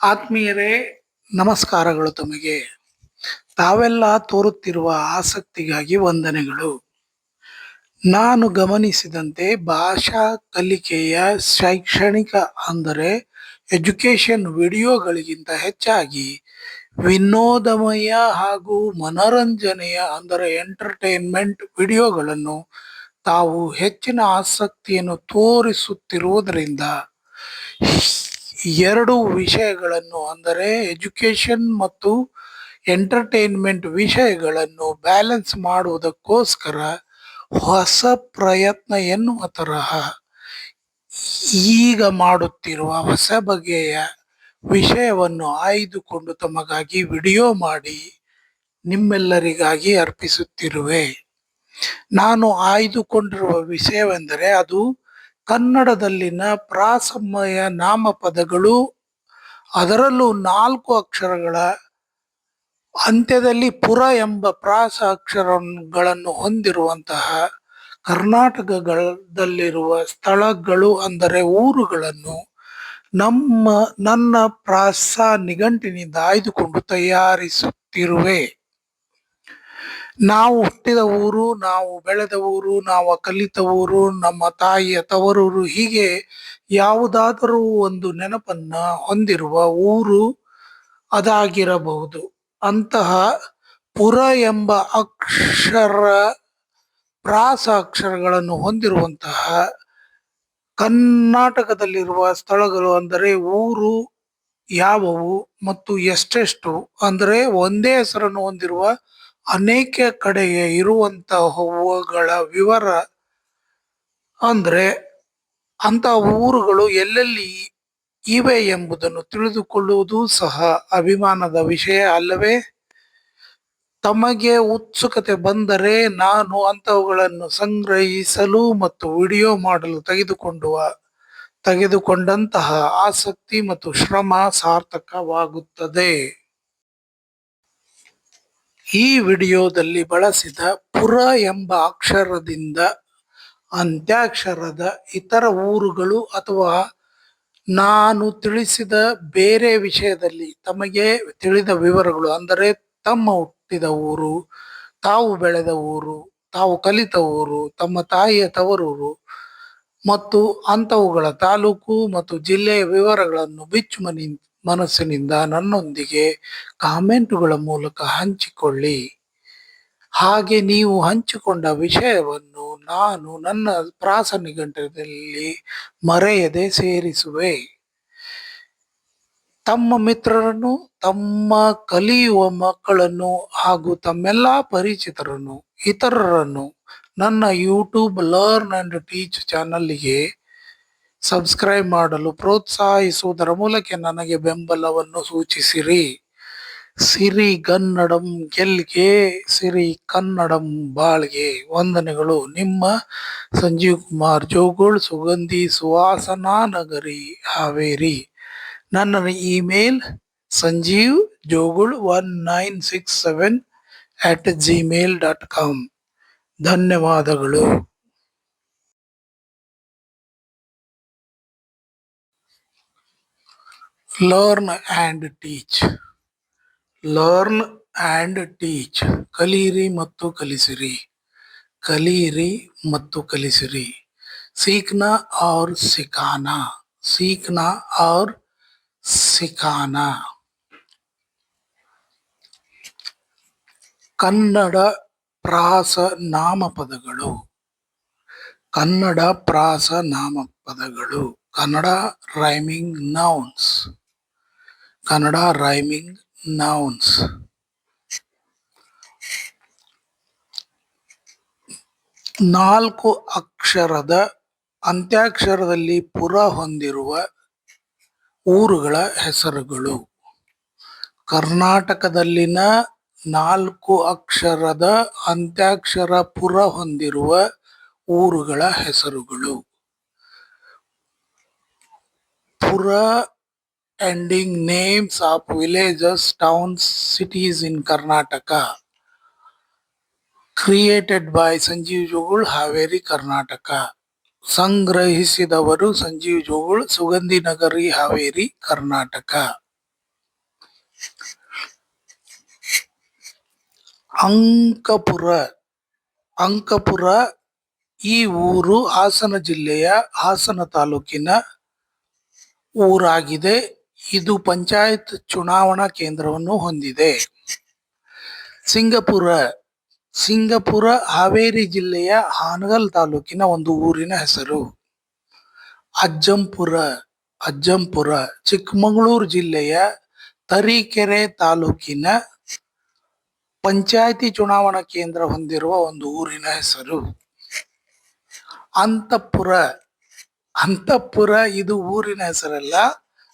ಆತ್ಮೀಯರೇ, ನಮಸ್ಕಾರಗಳು ತಮಗೆ. ತಾವೆಲ್ಲ ತೋರುತ್ತಿರುವ ಆಸಕ್ತಿಗಾಗಿ ವಂದನೆಗಳು. ನಾನು ಗಮನಿಸಿದಂತೆ ಭಾಷಾ ಕಲಿಕೆಯ ಶೈಕ್ಷಣಿಕ ಅಂದರೆ ಎಜುಕೇಶನ್ ವಿಡಿಯೋಗಳಿಗಿಂತ ಹೆಚ್ಚಾಗಿ ವಿನೋದಮಯ ಹಾಗೂ ಮನರಂಜನೆಯ ಅಂದರೆ ಎಂಟರ್ಟೈನ್ಮೆಂಟ್ ವಿಡಿಯೋಗಳನ್ನು ತಾವು ಹೆಚ್ಚಿನ ಆಸಕ್ತಿಯನ್ನು ತೋರಿಸುತ್ತಿರುವುದರಿಂದ ಎರಡು ವಿಷಯಗಳನ್ನು ಅಂದರೆ ಎಜುಕೇಶನ್ ಮತ್ತು ಎಂಟರ್ಟೈನ್ಮೆಂಟ್ ವಿಷಯಗಳನ್ನು ಬ್ಯಾಲೆನ್ಸ್ ಮಾಡುವುದಕ್ಕೋಸ್ಕರ ಹೊಸ ಪ್ರಯತ್ನ ಎನ್ನುವ ತರಹ ಈಗ ಮಾಡುತ್ತಿರುವ ಹೊಸ ಬಗೆಯ ವಿಷಯವನ್ನು ಆಯ್ದುಕೊಂಡು ತಮಗಾಗಿ ವಿಡಿಯೋ ಮಾಡಿ ನಿಮ್ಮೆಲ್ಲರಿಗಾಗಿ ಅರ್ಪಿಸುತ್ತಿರುವೆ. ನಾನು ಆಯ್ದುಕೊಂಡಿರುವ ವಿಷಯವೆಂದರೆ ಅದು ಕನ್ನಡದಲ್ಲಿನ ಪ್ರಾಸಮಯ ನಾಮಪದಗಳು, ಅದರಲ್ಲೂ 4 ಅಕ್ಷರಗಳ ಅಂತ್ಯದಲ್ಲಿ ಪುರ ಎಂಬ ಪ್ರಾಸ ಅಕ್ಷರಗಳನ್ನು ಹೊಂದಿರುವಂತಹ ಕರ್ನಾಟಕದಲ್ಲಿರುವ ಸ್ಥಳಗಳು ಅಂದರೆ ಊರುಗಳನ್ನು ನನ್ನ ಪ್ರಾಸ ನಿಘಂಟಿನಿಂದ ಆಯ್ದುಕೊಂಡು ತಯಾರಿಸುತ್ತಿರುವೆ. ನಾವು ಹುಟ್ಟಿದ ಊರು, ನಾವು ಬೆಳೆದ ಊರು, ನಾವು ಕಲಿತ ಊರು, ನಮ್ಮ ತಾಯಿಯ ತವರೂರು, ಹೀಗೆ ಯಾವುದಾದರೂ ಒಂದು ನೆನಪನ್ನ ಹೊಂದಿರುವ ಊರು ಅದಾಗಿರಬಹುದು. ಅಂತಹ ಪುರ ಎಂಬ ಪ್ರಾಸ ಅಕ್ಷರಗಳನ್ನು ಹೊಂದಿರುವಂತಹ ಕರ್ನಾಟಕದಲ್ಲಿರುವ ಸ್ಥಳಗಳು ಅಂದರೆ ಊರು ಯಾವುವು ಮತ್ತು ಎಷ್ಟೆಷ್ಟು ಅಂದರೆ ಒಂದೇ ಹೆಸರನ್ನು ಹೊಂದಿರುವ ಅನೇಕ ಕಡೆಗೆ ಇರುವಂತಹವುಗಳ ವಿವರ ಅಂದ್ರೆ ಅಂತಹ ಊರುಗಳು ಎಲ್ಲೆಲ್ಲಿ ಇವೆ ಎಂಬುದನ್ನು ತಿಳಿದುಕೊಳ್ಳುವುದು ಸಹ ಅಭಿಮಾನದ ವಿಷಯ ಅಲ್ಲವೇ? ತಮಗೆ ಉತ್ಸುಕತೆ ಬಂದರೆ ನಾನು ಅಂತಹವುಗಳನ್ನು ಸಂಗ್ರಹಿಸಲು ಮತ್ತು ವಿಡಿಯೋ ಮಾಡಲು ತೆಗೆದುಕೊಂಡಂತಹ ಆಸಕ್ತಿ ಮತ್ತು ಶ್ರಮ ಸಾರ್ಥಕವಾಗುತ್ತದೆ. ಈ ವಿಡಿಯೋದಲ್ಲಿ ಬಳಸಿದ ಪುರ ಎಂಬ ಅಕ್ಷರದಿಂದ ಅಂತ್ಯಾಕ್ಷರದ ಇತರ ಊರುಗಳು ಅಥವಾ ನಾನು ತಿಳಿಸಿದ ಬೇರೆ ವಿಷಯದಲ್ಲಿ ತಮಗೆ ತಿಳಿದ ವಿವರಗಳು ಅಂದರೆ ತಮ್ಮ ಹುಟ್ಟಿದ ಊರು, ತಾವು ಬೆಳೆದ ಊರು, ತಾವು ಕಲಿತ ಊರು, ತಮ್ಮ ತಾಯಿಯ ತವರೂರು ಮತ್ತು ಅಂಥವುಗಳ ತಾಲೂಕು ಮತ್ತು ಜಿಲ್ಲೆಯ ವಿವರಗಳನ್ನು ಮನಸ್ಸಿನಿಂದ ನನ್ನೊಂದಿಗೆ ಕಾಮೆಂಟುಗಳ ಮೂಲಕ ಹಂಚಿಕೊಳ್ಳಿ. ಹಾಗೆ ನೀವು ಹಂಚಿಕೊಂಡ ವಿಷಯವನ್ನು ನಾನು ನನ್ನ ಪ್ರಾಸ ನಿಘಂಟಿನಲ್ಲಿ ಮರೆಯದೆ ಸೇರಿಸುವೆ. ತಮ್ಮ ಮಿತ್ರರನ್ನು, ತಮ್ಮ ಕಲಿಯುವ ಮಕ್ಕಳನ್ನು ಹಾಗೂ ತಮ್ಮೆಲ್ಲ ಪರಿಚಿತರನ್ನು, ಇತರರನ್ನು ನನ್ನ ಯೂಟ್ಯೂಬ್ ಲರ್ನ್ ಅಂಡ್ ಟೀಚ್ ಚಾನಲ್ಗೆ ಸಬ್ಸ್ಕ್ರೈಬ್ ಮಾಡಲು ಪ್ರೋತ್ಸಾಹಿಸುವುದರ ಮೂಲಕ ನನಗೆ ಬೆಂಬಲವನ್ನು ಸೂಚಿಸಿರಿ. ಸಿರಿಗನ್ನಡಂ ಗೆಲ್ಗೆ, ಸಿರಿ ಕನ್ನಡಂ ಬಾಳ್ಗೆ. ವಂದನೆಗಳು. ನಿಮ್ಮ ಸಂಜೀವ್ ಕುಮಾರ್ ಜೋಗೋಳ್, ಸುಗಂಧಿ ಸುವಾಸನಾ ನಗರಿ, ಹಾವೇರಿ. ನನ್ನ ಇಮೇಲ್ ಸಂಜೀವ್ ಜೋಗೋಳ್ 1967@gmail.com. ಧನ್ಯವಾದಗಳು. Learn and teach. Learn and teach. ಕಲಿಯಿರಿ ಮತ್ತು ಕಲಿಸಿರಿ. ಕಲಿಯಿರಿ ಮತ್ತು ಕಲಿಸಿರಿ. ಸೀಖ್ನಾ ಔರ್ ಸಿಖಾನಾ. ಸೀಖ್ನಾ ಔರ್ ಸಿಖಾನಾ. ಕನ್ನಡ ಪ್ರಾಸ ನಾಮಪದಗಳು. ಕನ್ನಡ ಪ್ರಾಸ ನಾಮಪದಗಳು. Kannada rhyming nouns. Kannada rhyming nouns. 4 ಅಕ್ಷರದ ಅಂತ್ಯಾಕ್ಷರದಲ್ಲಿ ಪುರ ಹೊಂದಿರುವ ಊರುಗಳ ಹೆಸರುಗಳು. ಕರ್ನಾಟಕದಲ್ಲಿನ 4 ಅಕ್ಷರದ ಅಂತ್ಯಾಕ್ಷರ ಪುರ ಹೊಂದಿರುವ ಊರುಗಳ ಹೆಸರುಗಳು. ಪುರ ending names of villages, towns, cities in Karnataka. Created by Sanjeev ಜೋಗೋಳ್, Haveri, Karnataka. ಸಂಗ್ರಹಿಸಿದವರು Sanjeev ಜೋಗೋಳ್, ಸುಗಂಧಿ ನಗರಿ, ಹಾವೇರಿ, ಕರ್ನಾಟಕ. ಅಂಕಪುರ. ಅಂಕಪುರ ಈ ಊರು ಹಾಸನ ಜಿಲ್ಲೆಯ ಹಾಸನ ತಾಲೂಕಿನ ಊರಾಗಿದೆ. ಇದು ಪಂಚಾಯತ್ ಚುನಾವಣಾ ಕೇಂದ್ರವನ್ನು ಹೊಂದಿದೆ. ಸಿಂಗಪುರ. ಸಿಂಗಪುರ ಹಾವೇರಿ ಜಿಲ್ಲೆಯ ಹಾನಗಲ್ ತಾಲೂಕಿನ ಒಂದು ಊರಿನ ಹೆಸರು. ಅಜ್ಜಂಪುರ. ಅಜ್ಜಂಪುರ ಚಿಕ್ಕಮಗಳೂರು ಜಿಲ್ಲೆಯ ತರೀಕೆರೆ ತಾಲೂಕಿನ ಪಂಚಾಯತಿ ಚುನಾವಣಾ ಕೇಂದ್ರ ಹೊಂದಿರುವ ಒಂದು ಊರಿನ ಹೆಸರು. ಅಂತಃಪುರ. ಅಂತಃಪುರ ಇದು ಊರಿನ ಹೆಸರಲ್ಲ.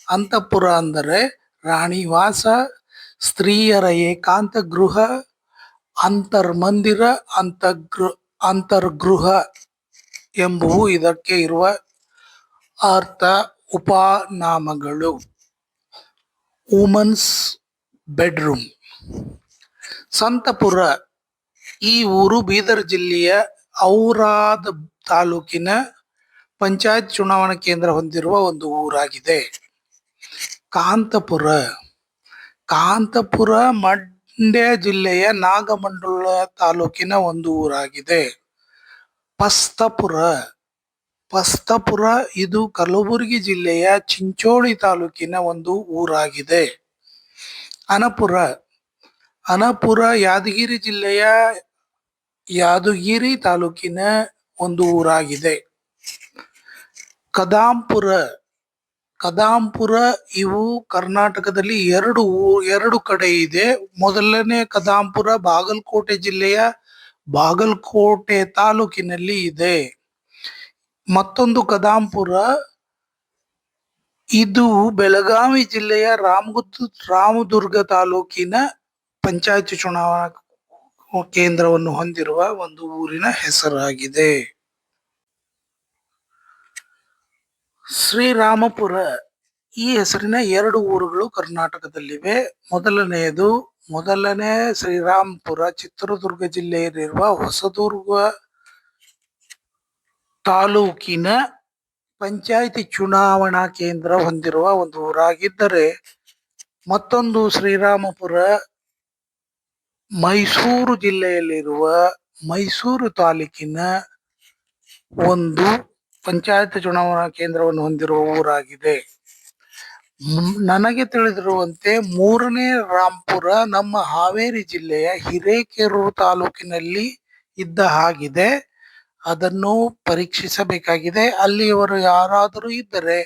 ಅಂತಃಪುರ ಅಂದರೆ ರಾಣಿವಾಸ, ಸ್ತ್ರೀಯರ ಏಕಾಂತ ಗೃಹ, ಅಂತರ್ಮಂದಿರ, ಅಂತರ್ಗೃಹ ಎಂಬುವು ಇದಕ್ಕೆ ಇರುವ ಅರ್ಥ ಉಪನಾಮಗಳು. Women's bedroom. ಸಂತಪುರ ಈ ಊರು ಬೀದರ್ ಜಿಲ್ಲೆಯ ಔರಾದ್ ತಾಲೂಕಿನ ಪಂಚಾಯತ್ ಚುನಾವಣಾ ಕೇಂದ್ರ ಹೊಂದಿರುವ ಒಂದು ಊರಾಗಿದೆ. ಕಾಂತಪುರ. ಕಾಂತಪುರ ಮಂಡ್ಯ ಜಿಲ್ಲೆಯ ನಾಗಮಂಡಲ ತಾಲೂಕಿನ ಒಂದು ಊರಾಗಿದೆ. ಪಸ್ತಪುರ. ಪಸ್ತಪುರ ಇದು ಕಲಬುರಗಿ ಜಿಲ್ಲೆಯ ಚಿಂಚೋಳಿ ತಾಲೂಕಿನ ಒಂದು ಊರಾಗಿದೆ. ಅನಪುರ. ಅನಪುರ ಯಾದಗಿರಿ ಜಿಲ್ಲೆಯ ಯಾದಗಿರಿ ತಾಲೂಕಿನ ಒಂದು ಊರಾಗಿದೆ. ಕದಾಂಪುರ. ಕದಾಂಪುರ ಇವು ಕರ್ನಾಟಕದಲ್ಲಿ ಎರಡು ಕಡೆ ಇದೆ. ಮೊದಲನೇ ಕದಾಂಪುರ ಬಾಗಲಕೋಟೆ ಜಿಲ್ಲೆಯ ಬಾಗಲಕೋಟೆ ತಾಲೂಕಿನಲ್ಲಿ ಇದೆ. ಮತ್ತೊಂದು ಕದಾಂಪುರ ಇದು ಬೆಳಗಾವಿ ಜಿಲ್ಲೆಯ ರಾಮದುರ್ಗ ತಾಲೂಕಿನ ಪಂಚಾಯತ್ ಚುನಾವಣಾ ಕೇಂದ್ರವನ್ನು ಹೊಂದಿರುವ ಒಂದು ಊರಿನ ಹೆಸರಾಗಿದೆ. ಶ್ರೀರಾಮಪುರ. ಈ ಹೆಸರಿನ ಎರಡು ಊರುಗಳು ಕರ್ನಾಟಕದಲ್ಲಿವೆ. ಮೊದಲನೇ ಶ್ರೀರಾಮಪುರ ಚಿತ್ರದುರ್ಗ ಜಿಲ್ಲೆಯಲ್ಲಿರುವ ಹೊಸದುರ್ಗ ತಾಲೂಕಿನ ಪಂಚಾಯಿತಿ ಚುನಾವಣಾ ಕೇಂದ್ರ ಹೊಂದಿರುವ ಒಂದು ಊರಾಗಿದ್ದರೆ, ಮತ್ತೊಂದು ಶ್ರೀರಾಮಪುರ ಮೈಸೂರು ಜಿಲ್ಲೆಯಲ್ಲಿರುವ ಮೈಸೂರು ತಾಲೂಕಿನ ಒಂದು ಪಂಚಾಯತ್ ಚುನಾವಣಾ ಕೇಂದ್ರವನ್ನು ಹೊಂದಿರುವ ಊರಾಗಿದೆ. ನನಗೆ ತಿಳಿದಿರುವಂತೆ ಮೂರನೇ ರಾಂಪುರ ನಮ್ಮ ಹಾವೇರಿ ಜಿಲ್ಲೆಯ ಹಿರೇಕೆರೂರು ತಾಲೂಕಿನಲ್ಲಿ ಇದ್ದ ಹಾಗಿದೆ. ಅದನ್ನು ಪರೀಕ್ಷಿಸಬೇಕಾಗಿದೆ. ಅಲ್ಲಿಯವರು ಯಾರಾದರೂ ಇದ್ದರೆ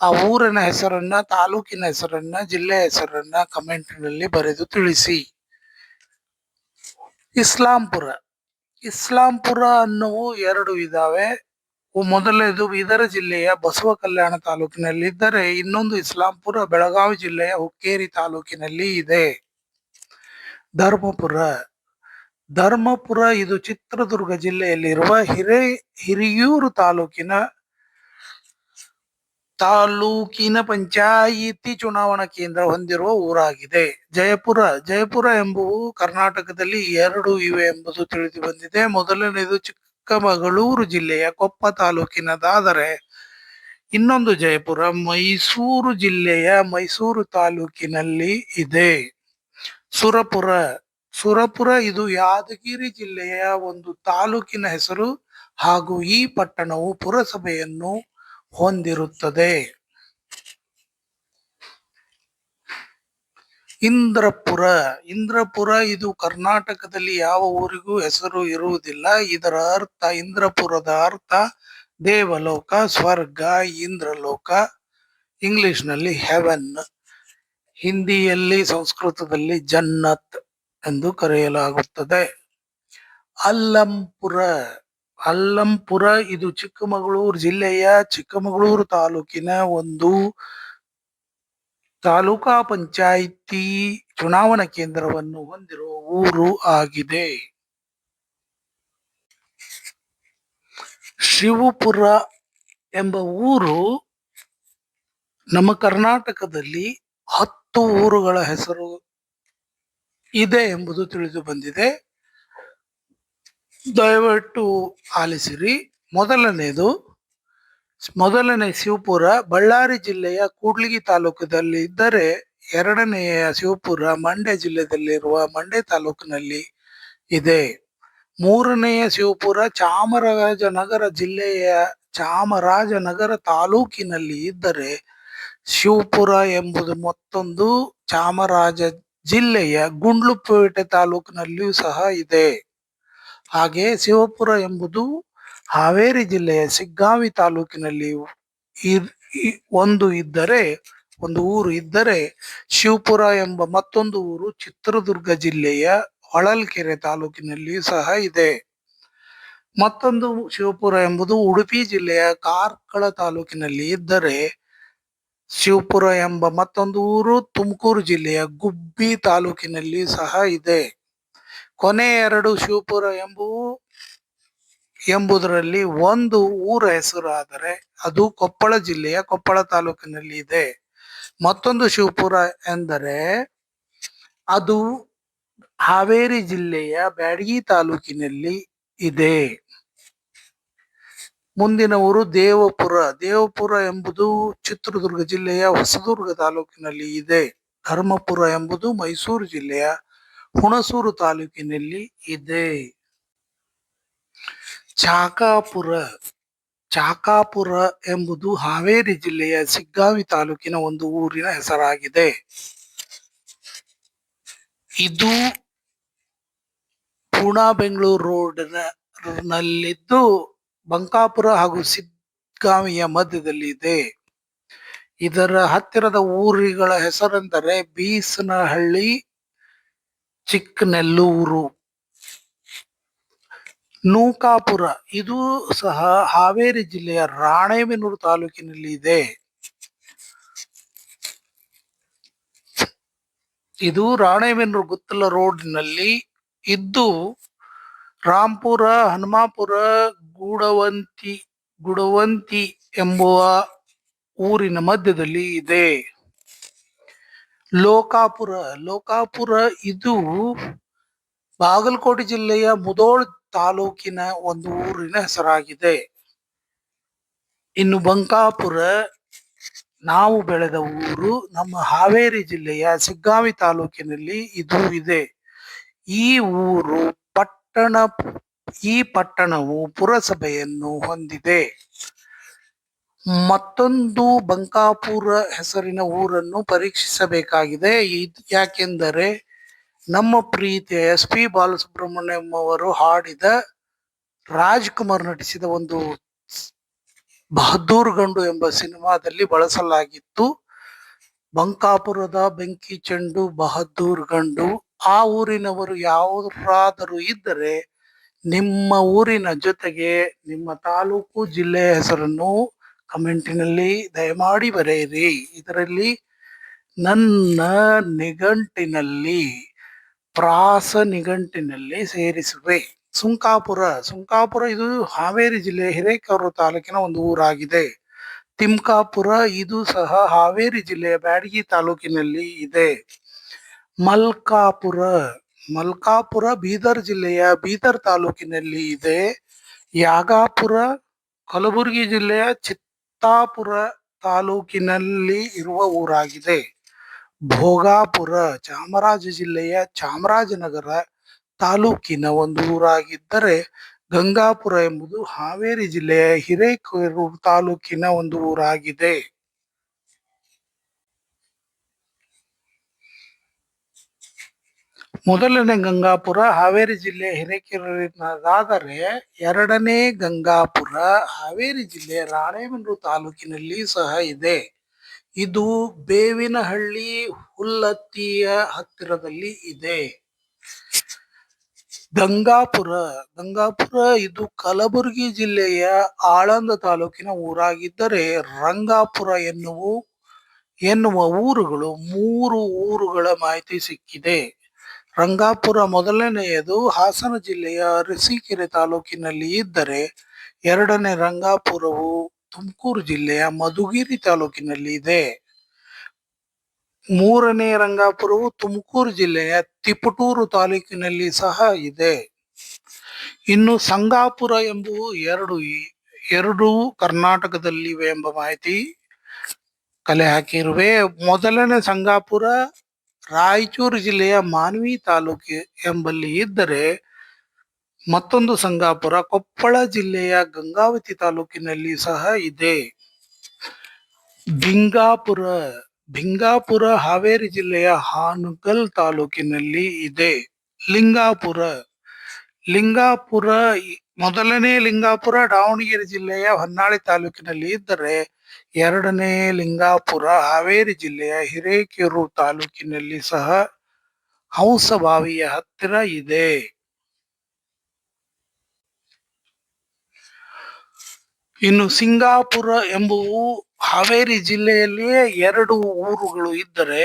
ಆ ಊರಿನ ಹೆಸರನ್ನ, ತಾಲೂಕಿನ ಹೆಸರನ್ನ, ಜಿಲ್ಲೆ ಹೆಸರನ್ನ ಕಮೆಂಟ್ನಲ್ಲಿ ಬರೆದು ತಿಳಿಸಿ. ಇಸ್ಲಾಂಪುರ. ಇಸ್ಲಾಂಪುರ ಅನ್ನುವು ಎರಡು ಇದಾವೆ. ಮೊದಲನೇದು ಬೀದರ್ ಜಿಲ್ಲೆಯ ಬಸವ ಕಲ್ಯಾಣ ತಾಲೂಕಿನಲ್ಲಿದ್ದರೆ, ಇನ್ನೊಂದು ಇಸ್ಲಾಂಪುರ ಬೆಳಗಾವಿ ಜಿಲ್ಲೆಯ ಹುಕ್ಕೇರಿ ತಾಲೂಕಿನಲ್ಲಿ ಇದೆ. ಧರ್ಮಪುರ. ಧರ್ಮಪುರ ಇದು ಚಿತ್ರದುರ್ಗ ಜಿಲ್ಲೆಯಲ್ಲಿರುವ ಹಿರಿಯೂರು ತಾಲೂಕಿನ ಪಂಚಾಯಿತಿ ಚುನಾವಣಾ ಕೇಂದ್ರ ಹೊಂದಿರುವ ಊರಾಗಿದೆ. ಜಯಪುರ. ಜಯಪುರ ಎಂಬುವು ಕರ್ನಾಟಕದಲ್ಲಿ ಎರಡು ಇವೆ ಎಂಬುದು ತಿಳಿದು ಬಂದಿದೆ. ಮೊದಲನೇದು ಚಿಕ್ಕಮಗಳೂರು ಜಿಲ್ಲೆಯ ಕೊಪ್ಪ ತಾಲೂಕಿನದಾದರೆ, ಇನ್ನೊಂದು ಜಯಪುರ ಮೈಸೂರು ಜಿಲ್ಲೆಯ ಮೈಸೂರು ತಾಲೂಕಿನಲ್ಲಿ ಇದೆ. ಸುರಪುರ. ಸುರಪುರ ಇದು ಯಾದಗಿರಿ ಜಿಲ್ಲೆಯ ಒಂದು ತಾಲೂಕಿನ ಹೆಸರು ಹಾಗೂ ಈ ಪಟ್ಟಣವು ಪುರಸಭೆಯನ್ನು ಹೊಂದಿರುತ್ತದೆ. ಇಂದ್ರಪುರ. ಇಂದ್ರಪುರ ಇದು ಕರ್ನಾಟಕದಲ್ಲಿ ಯಾವ ಊರಿಗೂ ಹೆಸರು ಇರುವುದಿಲ್ಲ. ಇದರ ಅರ್ಥ, ಇಂದ್ರಪುರದ ಅರ್ಥ ದೇವಲೋಕ, ಸ್ವರ್ಗ, ಇಂದ್ರಲೋಕ, ಇಂಗ್ಲಿಷ್ನಲ್ಲಿ ಹೆವೆನ್, ಹಿಂದಿಯಲ್ಲಿ ಸಂಸ್ಕೃತದಲ್ಲಿ ಜನ್ನತ್ ಎಂದು ಕರೆಯಲಾಗುತ್ತದೆ. ಅಲ್ಲಂಪುರ. ಅಲ್ಲಂಪುರ ಇದು ಚಿಕ್ಕಮಗಳೂರು ಜಿಲ್ಲೆಯ ಚಿಕ್ಕಮಗಳೂರು ತಾಲೂಕಿನ ಒಂದು ತಾಲೂಕಾ ಪಂಚಾಯಿತಿ ಚುನಾವಣಾ ಕೇಂದ್ರವನ್ನು ಹೊಂದಿರುವ ಊರು ಆಗಿದೆ. ಶಿವಪುರ ಎಂಬ ಊರು ನಮ್ಮ ಕರ್ನಾಟಕದಲ್ಲಿ 10 ಊರುಗಳ ಹೆಸರು ಇದೆ ಎಂಬುದು ತಿಳಿದು ಬಂದಿದೆ. ದಯವಿಟ್ಟು ಆಲಿಸಿರಿ. ಮೊದಲನೇ ಶಿವಪುರ ಬಳ್ಳಾರಿ ಜಿಲ್ಲೆಯ ಕೂಡ್ಲಿಗಿ ತಾಲೂಕದಲ್ಲಿ ಇದ್ದರೆ, ಎರಡನೆಯ ಶಿವಪುರ ಮಂಡ್ಯ ಜಿಲ್ಲೆಯಲ್ಲಿರುವ ಮಂಡ್ಯ ತಾಲೂಕಿನಲ್ಲಿ ಇದೆ. ಮೂರನೆಯ ಶಿವಪುರ ಚಾಮರಾಜನಗರ ಜಿಲ್ಲೆಯ ಚಾಮರಾಜನಗರ ತಾಲೂಕಿನಲ್ಲಿ ಇದ್ದರೆ, ಶಿವಪುರ ಎಂಬುದು ಮತ್ತೊಂದು ಚಾಮರಾಜ ಜಿಲ್ಲೆಯ ಗುಂಡ್ಲುಪೇಟೆ ತಾಲೂಕಿನಲ್ಲಿಯೂ ಸಹ ಇದೆ. ಹಾಗೆ ಶಿವಪುರ ಎಂಬುದು ಹಾವೇರಿ ಜಿಲ್ಲೆಯ ಶಿಗ್ಗಾಂವಿ ತಾಲೂಕಿನಲ್ಲಿ ಒಂದು ಊರು ಇದ್ದರೆ, ಶಿವಪುರ ಎಂಬ ಮತ್ತೊಂದು ಊರು ಚಿತ್ರದುರ್ಗ ಜಿಲ್ಲೆಯ ಹೊಳಲ್ಕೆರೆ ತಾಲೂಕಿನಲ್ಲಿಯೂ ಸಹ ಇದೆ. ಮತ್ತೊಂದು ಶಿವಪುರ ಎಂಬುದು ಉಡುಪಿ ಜಿಲ್ಲೆಯ ಕಾರ್ಕಳ ತಾಲೂಕಿನಲ್ಲಿ ಇದ್ದರೆ, ಶಿವಪುರ ಎಂಬ ಮತ್ತೊಂದು ಊರು ತುಮಕೂರು ಜಿಲ್ಲೆಯ ಗುಬ್ಬಿ ತಾಲೂಕಿನಲ್ಲಿ ಸಹ ಇದೆ. ಕೊನೆ ಎರಡು ಶಿವಪುರ ಎಂಬುದರಲ್ಲಿ ಒಂದು ಊರ ಹೆಸರು ಆದರೆ ಅದು ಕೊಪ್ಪಳ ಜಿಲ್ಲೆಯ ಕೊಪ್ಪಳ ತಾಲೂಕಿನಲ್ಲಿ ಇದೆ. ಮತ್ತೊಂದು ಶಿವಪುರ ಎಂದರೆ ಅದು ಹಾವೇರಿ ಜಿಲ್ಲೆಯ ಬ್ಯಾಡಗಿ ತಾಲೂಕಿನಲ್ಲಿ ಇದೆ. ಮುಂದಿನ ಊರು ದೇವಪುರ ಎಂಬುದು ಚಿತ್ರದುರ್ಗ ಜಿಲ್ಲೆಯ ಹೊಸದುರ್ಗ ತಾಲೂಕಿನಲ್ಲಿ ಇದೆ. ಧರ್ಮಪುರ ಎಂಬುದು ಮೈಸೂರು ಜಿಲ್ಲೆಯ ಹುಣಸೂರು ತಾಲೂಕಿನಲ್ಲಿ ಇದೆ. ಚಾಕಾಪುರ ಎಂಬುದು ಹಾವೇರಿ ಜಿಲ್ಲೆಯ ಶಿಗ್ಗಾಂವಿ ತಾಲೂಕಿನ ಒಂದು ಊರಿನ ಹೆಸರಾಗಿದೆ. ಇದು ಪೂನಾ ಬೆಂಗಳೂರು ರೋಡ್ ನಲ್ಲಿದ್ದು ಬಂಕಾಪುರ ಹಾಗೂ ಶಿಗ್ಗಾಂವಿಯ ಮಧ್ಯದಲ್ಲಿ ಇದೆ. ಇದರ ಹತ್ತಿರದ ಊರುಗಳ ಹೆಸರೆಂದರೆ ಬೀಸನಹಳ್ಳಿ, ಚಿಕ್ಕನೆಲ್ಲೂರು, ನೂಕಾಪುರ. ಇದು ಸಹ ಹಾವೇರಿ ಜಿಲ್ಲೆಯ ರಾಣೆಬೆನ್ನೂರು ತಾಲೂಕಿನಲ್ಲಿ ಇದೆ. ಇದು ರಾಣೆಬೆನ್ನೂರು ಗುತ್ತಲ ರೋಡ್ನಲ್ಲಿ ಇದ್ದು ರಾಂಪುರ, ಹನುಮಾಪುರ, ಗುಡವಂತಿ ಎಂಬುವ ಊರಿನ ಮಧ್ಯದಲ್ಲಿ ಇದೆ. ಲೋಕಾಪುರ ಇದು ಬಾಗಲಕೋಟೆ ಜಿಲ್ಲೆಯ ಮುಧೋಳ ತಾಲೂಕಿನ ಒಂದು ಊರಿನ ಹೆಸರಾಗಿದೆ. ಇನ್ನು ಬಂಕಾಪುರ ನಾವು ಬೆಳೆದ ಊರು ನಮ್ಮ ಹಾವೇರಿ ಜಿಲ್ಲೆಯ ಶಿಗ್ಗಾಂವಿ ತಾಲೂಕಿನಲ್ಲಿ ಇದು ಇದೆ. ಈ ಪಟ್ಟಣವು ಪುರಸಭೆಯನ್ನು ಹೊಂದಿದೆ. ಮತ್ತೊಂದು ಬಂಕಾಪುರ ಹೆಸರಿನ ಊರನ್ನು ಪರೀಕ್ಷಿಸಬೇಕಾಗಿದೆ. ಯಾಕೆಂದರೆ ನಮ್ಮ ಪ್ರೀತಿಯ SP ಬಾಲಸುಬ್ರಹ್ಮಣ್ಯಂ ಅವರು ಹಾಡಿದ ರಾಜ್ಕುಮಾರ್ ನಟಿಸಿದ ಒಂದು ಬಹದ್ದೂರ್ ಗಂಡು ಎಂಬ ಸಿನಿಮಾದಲ್ಲಿ ಬಳಸಲಾಗಿತ್ತು. ಬಂಕಾಪುರದ ಬೆಂಕಿ ಚೆಂಡು ಬಹದ್ದೂರ್ ಗಂಡು. ಆ ಊರಿನವರು ಯಾರಾದರೂ ಇದ್ದರೆ ನಿಮ್ಮ ಊರಿನ ಜೊತೆಗೆ ನಿಮ್ಮ ತಾಲೂಕು, ಜಿಲ್ಲೆಯ ಹೆಸರನ್ನು ಕಮೆಂಟಿನಲ್ಲಿ ದಯಮಾಡಿ ಬರೆಯಿರಿ. ಇದರಲ್ಲಿ ನನ್ನ ಪ್ರಾಸ ನಿಘಂಟಿನಲ್ಲಿ ಸೇರಿಸುವೆ. ಸುಂಕಾಪುರ ಇದು ಹಾವೇರಿ ಜಿಲ್ಲೆಯ ಹಿರೇಕೆರೂರು ತಾಲೂಕಿನ ಒಂದು ಊರಾಗಿದೆ. ತಿಮ್ಕಾಪುರ ಇದು ಸಹ ಹಾವೇರಿ ಜಿಲ್ಲೆಯ ಬ್ಯಾಡಗಿ ತಾಲೂಕಿನಲ್ಲಿ ಇದೆ. ಮಲ್ಕಾಪುರ ಬೀದರ್ ಜಿಲ್ಲೆಯ ಬೀದರ್ ತಾಲೂಕಿನಲ್ಲಿ ಇದೆ. ಯಾಗಾಪುರ ಕಲಬುರಗಿ ಜಿಲ್ಲೆಯ ಚಿತ್ತಾಪುರ ತಾಲೂಕಿನಲ್ಲಿ ಇರುವ ಊರಾಗಿದೆ. ಭೋಗಾಪುರ ಚಾಮರಾಜ ಜಿಲ್ಲೆಯ ಚಾಮರಾಜನಗರ ತಾಲೂಕಿನ ಒಂದು ಊರಾಗಿದ್ದರೆ, ಗಂಗಾಪುರ ಎಂಬುದು ಹಾವೇರಿ ಜಿಲ್ಲೆಯ ಹಿರೇಕೆರೂರು ತಾಲೂಕಿನ ಒಂದು ಊರಾಗಿದೆ. ಮೊದಲನೇ ಗಂಗಾಪುರ ಹಾವೇರಿ ಜಿಲ್ಲೆಯ ಹಿರೇಕೆರೂರಿನದಾದರೆ, ಎರಡನೇ ಗಂಗಾಪುರ ಹಾವೇರಿ ಜಿಲ್ಲೆಯ ರಾಣೆಬೆನ್ನೂರು ತಾಲೂಕಿನಲ್ಲಿ ಸಹ ಇದೆ. ಇದು ಬೇವಿನಹಳ್ಳಿ ಹುಲ್ಲತ್ತಿಯ ಹತ್ತಿರದಲ್ಲಿ ಇದೆ. ಗಂಗಾಪುರ ಇದು ಕಲಬುರಗಿ ಜಿಲ್ಲೆಯ ಆಳಂದ ತಾಲೂಕಿನ ಊರಾಗಿದ್ದರೆ, ರಂಗಾಪುರ ಎನ್ನುವ ಊರುಗಳು 3 ಊರುಗಳ ಮಾಹಿತಿ ಸಿಕ್ಕಿದೆ. ರಂಗಾಪುರ ಮೊದಲನೆಯದು ಹಾಸನ ಜಿಲ್ಲೆಯ ಅರಸೀಕೆರೆ ತಾಲೂಕಿನಲ್ಲಿ ಇದ್ದರೆ, ಎರಡನೇ ರಂಗಾಪುರವು ತುಮಕೂರು ಜಿಲ್ಲೆಯ ಮಧುಗಿರಿ ತಾಲೂಕಿನಲ್ಲಿ ಇದೆ. ಮೂರನೇ ರಂಗಾಪುರವು ತುಮಕೂರು ಜಿಲ್ಲೆಯ ತಿಪಟೂರು ತಾಲೂಕಿನಲ್ಲಿ ಸಹ ಇದೆ. ಇನ್ನು ಸಂಗಾಪುರ ಎಂಬುವು ಎರಡು ಕರ್ನಾಟಕದಲ್ಲಿವೆ ಎಂಬ ಮಾಹಿತಿ ಕಲೆ ಹಾಕಿರುವೆ. ಮೊದಲನೇ ಸಂಗಾಪುರ ರಾಯಚೂರು ಜಿಲ್ಲೆಯ ಮಾನ್ವಿ ತಾಲೂಕು ಎಂಬಲ್ಲಿ ಇದ್ದರೆ, ಮತ್ತೊಂದು ಸಂಗಾಪುರ ಕೊಪ್ಪಳ ಜಿಲ್ಲೆಯ ಗಂಗಾವತಿ ತಾಲೂಕಿನಲ್ಲಿ ಸಹ ಇದೆ. ಭಿಂಗಾಪುರ ಭಿಂಗಾಪುರ ಹಾವೇರಿ ಜಿಲ್ಲೆಯ ಹಾನಗಲ್ ತಾಲೂಕಿನಲ್ಲಿ ಇದೆ. ಲಿಂಗಾಪುರ ಲಿಂಗಾಪುರ ಮೊದಲನೇ ಲಿಂಗಾಪುರ ದಾವಣಗೆರೆ ಜಿಲ್ಲೆಯ ಹೊನ್ನಾಳಿ ತಾಲೂಕಿನಲ್ಲಿ ಇದ್ದರೆ, ಎರಡನೇ ಲಿಂಗಾಪುರ ಹಾವೇರಿ ಜಿಲ್ಲೆಯ ಹಿರೇಕೆರೂರು ತಾಲೂಕಿನಲ್ಲಿ ಸಹ ಹಂಸಭಾವಿಯ ಹತ್ತಿರ ಇದೆ. ಇನ್ನು ಸಿಂಗಾಪುರ ಎಂಬುವು ಹಾವೇರಿ ಜಿಲ್ಲೆಯಲ್ಲಿಯೇ ಎರಡು ಊರುಗಳು ಇದ್ದರೆ,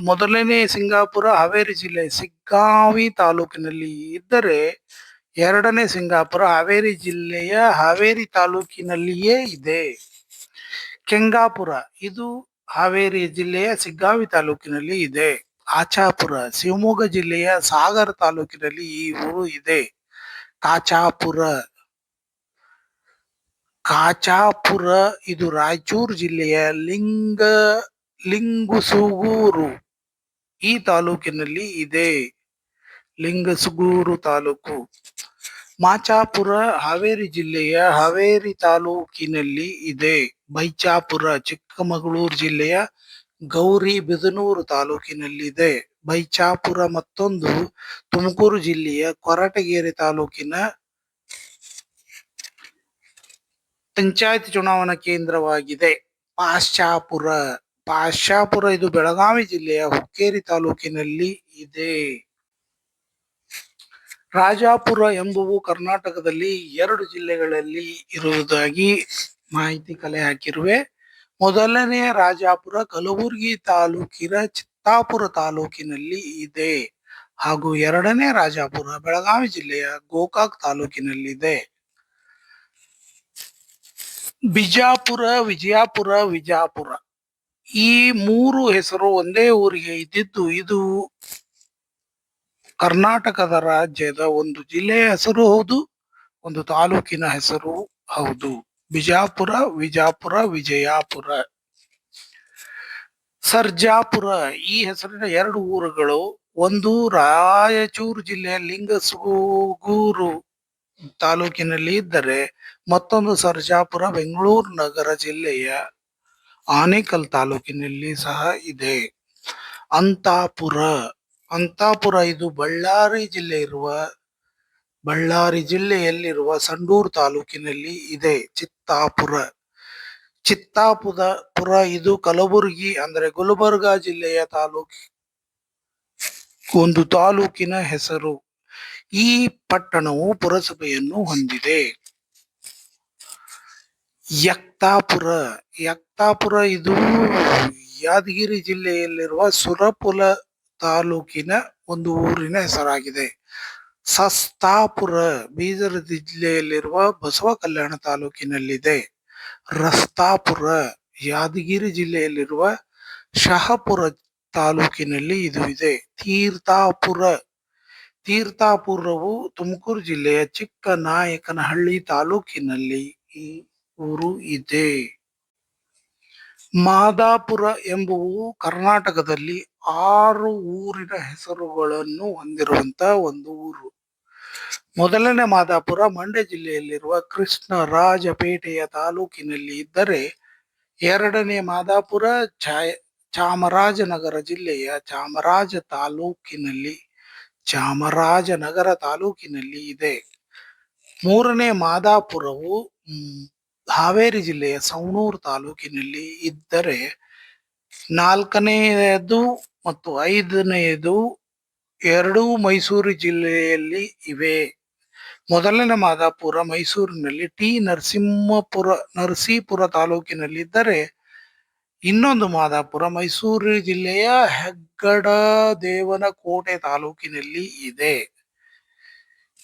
ಮೊದಲನೇ ಸಿಂಗಾಪುರ ಹಾವೇರಿ ಜಿಲ್ಲೆ ಸಿಗ್ಗಾವಿ ತಾಲೂಕಿನಲ್ಲಿ ಇದ್ದರೆ, ಎರಡನೇ ಸಿಂಗಾಪುರ ಹಾವೇರಿ ಜಿಲ್ಲೆಯ ಹಾವೇರಿ ತಾಲೂಕಿನಲ್ಲಿಯೇ ಇದೆ. ಕೆಂಗಾಪುರ ಇದು ಹಾವೇರಿ ಜಿಲ್ಲೆಯ ಸಿಗ್ಗಾವಿ ತಾಲೂಕಿನಲ್ಲಿ ಇದೆ. ಆಚಾಪುರ ಶಿವಮೊಗ್ಗ ಜಿಲ್ಲೆಯ ಸಾಗರ ತಾಲೂಕಿನಲ್ಲಿ ಈ ಊರು ಇದೆ. ಕಾಚಾಪುರ ಕಾಚಾಪುರ ಇದು ರಾಯಚೂರು ಜಿಲ್ಲೆಯ ಲಿಂಗಸುಗೂರು ಈ ತಾಲೂಕಿನಲ್ಲಿ ಇದೆ. ಲಿಂಗಸುಗೂರು ತಾಲೂಕು. ಮಾಚಾಪುರ ಹಾವೇರಿ ಜಿಲ್ಲೆಯ ಹಾವೇರಿ ತಾಲೂಕಿನಲ್ಲಿ ಇದೆ. ಬೈಚಾಪುರ ಚಿಕ್ಕಮಗಳೂರು ಜಿಲ್ಲೆಯ ಗೌರಿಬಿದನೂರು ತಾಲೂಕಿನಲ್ಲಿದೆ. ಬೈಚಾಪುರ ಮತ್ತೊಂದು ತುಮಕೂರು ಜಿಲ್ಲೆಯ ಕೊರಟಗೆರೆ ತಾಲೂಕಿನ ಪಂಚಾಯತ್ ಚುನಾವಣಾ ಕೇಂದ್ರವಾಗಿದೆ. ಪಾಶಾಪುರ ಇದು ಬೆಳಗಾವಿ ಜಿಲ್ಲೆಯ ಹುಕ್ಕೇರಿ ತಾಲೂಕಿನಲ್ಲಿ ಇದೆ. ರಾಜಾಪುರ ಎಂಬುವು ಕರ್ನಾಟಕದಲ್ಲಿ 2 ಜಿಲ್ಲೆಗಳಲ್ಲಿ ಇರುವುದಾಗಿ ಮಾಹಿತಿ ಕಲೆ ಹಾಕಿರುವೆ. ಮೊದಲನೆಯ ರಾಜಾಪುರ ಕಲಬುರಗಿ ತಾಲೂಕಿನ ಚಿತ್ತಾಪುರ ತಾಲೂಕಿನಲ್ಲಿ ಇದೆ ಹಾಗೂ ಎರಡನೇ ರಾಜಾಪುರ ಬೆಳಗಾವಿ ಜಿಲ್ಲೆಯ ಗೋಕಾಕ್ ತಾಲೂಕಿನಲ್ಲಿದೆ. ಬಿಜಾಪುರ, ವಿಜಾಪುರ ಈ 3 ಹೆಸರು ಒಂದೇ ಊರಿಗೆ ಇದ್ದಿದ್ದು, ಇದು ಕರ್ನಾಟಕದ ರಾಜ್ಯದ ಒಂದು ಜಿಲ್ಲೆಯ ಹೆಸರು ಹೌದು, ಒಂದು ತಾಲೂಕಿನ ಹೆಸರು ಹೌದು. ಬಿಜಾಪುರ, ವಿಜಾಪುರ, ವಿಜಯಾಪುರ. ಸರ್ಜಾಪುರ ಈ ಹೆಸರಿನ 2 ಊರುಗಳು, ಒಂದು ರಾಯಚೂರು ಜಿಲ್ಲೆಯ ಲಿಂಗಸುಗೂರು ತಾಲೂಕಿನಲ್ಲಿ ಇದ್ದರೆ, ಮತ್ತೊಂದು ಸರ್ಜಾಪುರ ಬೆಂಗಳೂರು ನಗರ ಜಿಲ್ಲೆಯ ಆನೇಕಲ್ ತಾಲೂಕಿನಲ್ಲಿ ಸಹ ಇದೆ. ಅಂತಾಪುರ ಇದು ಬಳ್ಳಾರಿ ಜಿಲ್ಲೆಯಲ್ಲಿರುವ ಸಂಡೂರು ತಾಲೂಕಿನಲ್ಲಿ ಇದೆ. ಚಿತ್ತಾಪುರ ಇದು ಕಲಬುರಗಿ ಅಂದರೆ ಗುಲ್ಬರ್ಗಾ ಜಿಲ್ಲೆಯ ಒಂದು ತಾಲೂಕಿನ ಹೆಸರು. ಈ ಪಟ್ಟಣವು ಪುರಸಭೆಯನ್ನು ಹೊಂದಿದೆ. ಯಕ್ತಾಪುರ ಇದು ಯಾದಗಿರಿ ಜಿಲ್ಲೆಯಲ್ಲಿರುವ ಸುರಪುರ ತಾಲೂಕಿನ ಒಂದು ಊರಿನ ಹೆಸರಾಗಿದೆ. ಸಸ್ತಾಪುರ ಬೀದರ್ ಜಿಲ್ಲೆಯಲ್ಲಿರುವ ಬಸವ ಕಲ್ಯಾಣ ತಾಲೂಕಿನಲ್ಲಿದೆ. ರಸ್ತಾಪುರ ಯಾದಗಿರಿ ಜಿಲ್ಲೆಯಲ್ಲಿರುವ ಶಹಾಪುರ ತಾಲೂಕಿನಲ್ಲಿ ಇದು ಇದೆ. ತೀರ್ಥಾಪುರವು ತುಮಕೂರು ಜಿಲ್ಲೆಯ ಚಿಕ್ಕನಾಯಕನಹಳ್ಳಿ ತಾಲೂಕಿನಲ್ಲಿ ಈ ಊರು ಇದೆ. ಮಾದಾಪುರ ಎಂಬುವು ಕರ್ನಾಟಕದಲ್ಲಿ 6 ಊರಿನ ಹೆಸರುಗಳನ್ನು ಹೊಂದಿರುವಂತಹ ಒಂದು ಊರು. ಮೊದಲನೇ ಮಾದಾಪುರ ಮಂಡ್ಯ ಜಿಲ್ಲೆಯಲ್ಲಿರುವ ಕೃಷ್ಣರಾಜಪೇಟೆಯ ತಾಲೂಕಿನಲ್ಲಿ ಇದ್ದರೆ, ಎರಡನೇ ಮಾದಾಪುರ ಚಾಮರಾಜನಗರ ಜಿಲ್ಲೆಯ ಚಾಮರಾಜನಗರ ತಾಲೂಕಿನಲ್ಲಿ ಇದೆ. ಮೂರನೇ ಮಾದಾಪುರವು ಹಾವೇರಿ ಜಿಲ್ಲೆಯ ಸವಣೂರು ತಾಲೂಕಿನಲ್ಲಿ ಇದ್ದರೆ, 4ನೇಯದು ಮತ್ತು 5ನೇಯದು ಎರಡೂ ಮೈಸೂರು ಜಿಲ್ಲೆಯಲ್ಲಿ ಇವೆ. ಮೊದಲನೇ ಮಾದಾಪುರ ಮೈಸೂರಿನಲ್ಲಿ ನರಸೀಪುರ ತಾಲೂಕಿನಲ್ಲಿದ್ದರೆ, ಇನ್ನೊಂದು ಮಾದಾಪುರ ಮೈಸೂರು ಜಿಲ್ಲೆಯ ಹೆಗ್ಗಡದೇವನಕೋಟೆ ತಾಲೂಕಿನಲ್ಲಿ ಇದೆ.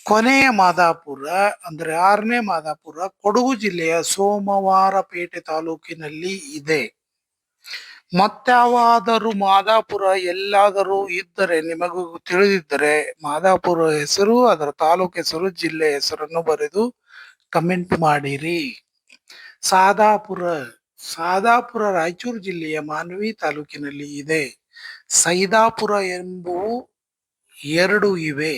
ಕೊನೆಯ ಮಾದಾಪುರ ಅಂದರೆ 6ನೇ ಮಾದಾಪುರ ಕೊಡಗು ಜಿಲ್ಲೆಯ ಸೋಮವಾರಪೇಟೆ ತಾಲೂಕಿನಲ್ಲಿ ಇದೆ. ಮತ್ಯಾವಾದರೂ ಮಾದಾಪುರ ಎಲ್ಲಾದರೂ ಇದ್ದರೆ ನಿಮಗೂ ತಿಳಿದಿದ್ದರೆ ಮಾದಾಪುರ ಹೆಸರು, ಅದರ ತಾಲೂಕು ಹೆಸರು, ಜಿಲ್ಲೆ ಹೆಸರನ್ನು ಬರೆದು ಕಮೆಂಟ್ ಮಾಡಿರಿ. ಸಾದಾಪುರ ರಾಯಚೂರು ಜಿಲ್ಲೆಯ ಮಾನ್ವಿ ತಾಲೂಕಿನಲ್ಲಿ ಇದೆ. ಸೈದಾಪುರ ಎಂಬುವು ಎರಡು ಇವೆ.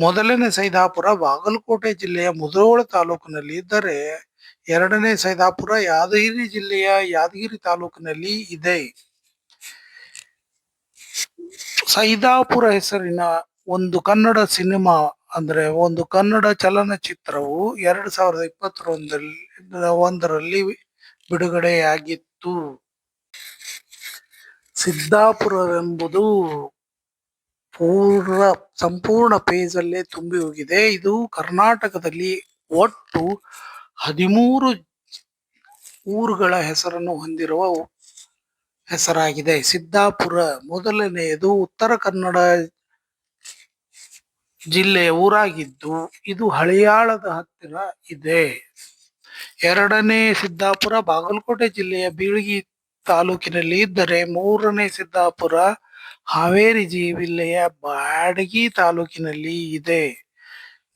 ಮೊದಲನೇ ಸೈದಾಪುರ ಬಾಗಲಕೋಟೆ ಜಿಲ್ಲೆಯ ಮುಧೋಳ ತಾಲೂಕಿನಲ್ಲಿ ಇದ್ದರೆ, ಎರಡನೇ ಸೈದಾಪುರ ಯಾದಗಿರಿ ಜಿಲ್ಲೆಯ ಯಾದಗಿರಿ ತಾಲೂಕಿನಲ್ಲಿ ಇದೆ. ಸೈದಾಪುರ ಹೆಸರಿನ ಒಂದು ಕನ್ನಡ ಸಿನಿಮಾ, ಅಂದ್ರೆ ಒಂದು ಕನ್ನಡ ಚಲನಚಿತ್ರವು 2021ರಲ್ಲಿ ಬಿಡುಗಡೆಯಾಗಿತ್ತು. ಸಿದ್ದಾಪುರವೆಂಬುದು ಸಂಪೂರ್ಣ ಪೇಜ್ ಅಲ್ಲೇ ತುಂಬಿ ಹೋಗಿದೆ. ಇದು ಕರ್ನಾಟಕದಲ್ಲಿ ಒಟ್ಟು 13 ಊರುಗಳ ಹೆಸರನ್ನು ಹೊಂದಿರುವ ಹೆಸರಾಗಿದೆ. ಸಿದ್ದಾಪುರ ಮೊದಲನೆಯದು ಉತ್ತರ ಕನ್ನಡ ಜಿಲ್ಲೆಯ ಊರಾಗಿದ್ದು, ಇದು ಹಳಿಯಾಳದ ಹತ್ತಿರ ಇದೆ. ಎರಡನೇ ಸಿದ್ದಾಪುರ ಬಾಗಲಕೋಟೆ ಜಿಲ್ಲೆಯ ಬೀಳಗಿ ತಾಲೂಕಿನಲ್ಲಿ ಇದ್ದರೆ, ಮೂರನೇ ಸಿದ್ದಾಪುರ ಹಾವೇರಿ ಜಿಲ್ಲೆಯ ಬ್ಯಾಡಗಿ ತಾಲೂಕಿನಲ್ಲಿ ಇದೆ.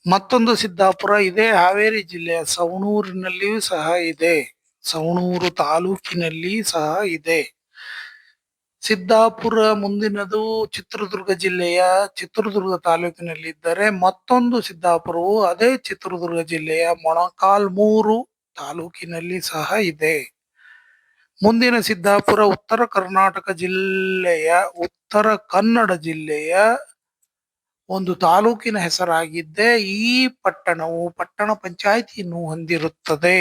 ಮತ್ತೊಂದು ಸಿದ್ದಾಪುರ ಇದೇ ಹಾವೇರಿ ಜಿಲ್ಲೆಯ ಸವಣೂರಿನಲ್ಲಿಯೂ ಸಹ ಇದೆ. ಸವಣೂರು ತಾಲೂಕಿನಲ್ಲಿ ಸಹ ಇದೆ. ಸಿದ್ದಾಪುರ ಮುಂದಿನದು ಚಿತ್ರದುರ್ಗ ಜಿಲ್ಲೆಯ ಚಿತ್ರದುರ್ಗ ತಾಲೂಕಿನಲ್ಲಿ ಇದ್ದರೆ, ಮತ್ತೊಂದು ಸಿದ್ದಾಪುರವು ಅದೇ ಚಿತ್ರದುರ್ಗ ಜಿಲ್ಲೆಯ ಮೊಳಕಾಲ್ಮೂರು ತಾಲೂಕಿನಲ್ಲಿ ಸಹ ಇದೆ. ಮುಂದಿನ ಸಿದ್ದಾಪುರ ಉತ್ತರ ಕರ್ನಾಟಕ ಜಿಲ್ಲೆಯ ಉತ್ತರ ಕನ್ನಡ ಜಿಲ್ಲೆಯ ಒಂದು ತಾಲೂಕಿನ ಹೆಸರಾಗಿದ್ದೇ, ಈ ಪಟ್ಟಣವು ಪಟ್ಟಣ ಪಂಚಾಯಿತಿಯನ್ನು ಹೊಂದಿರುತ್ತದೆ.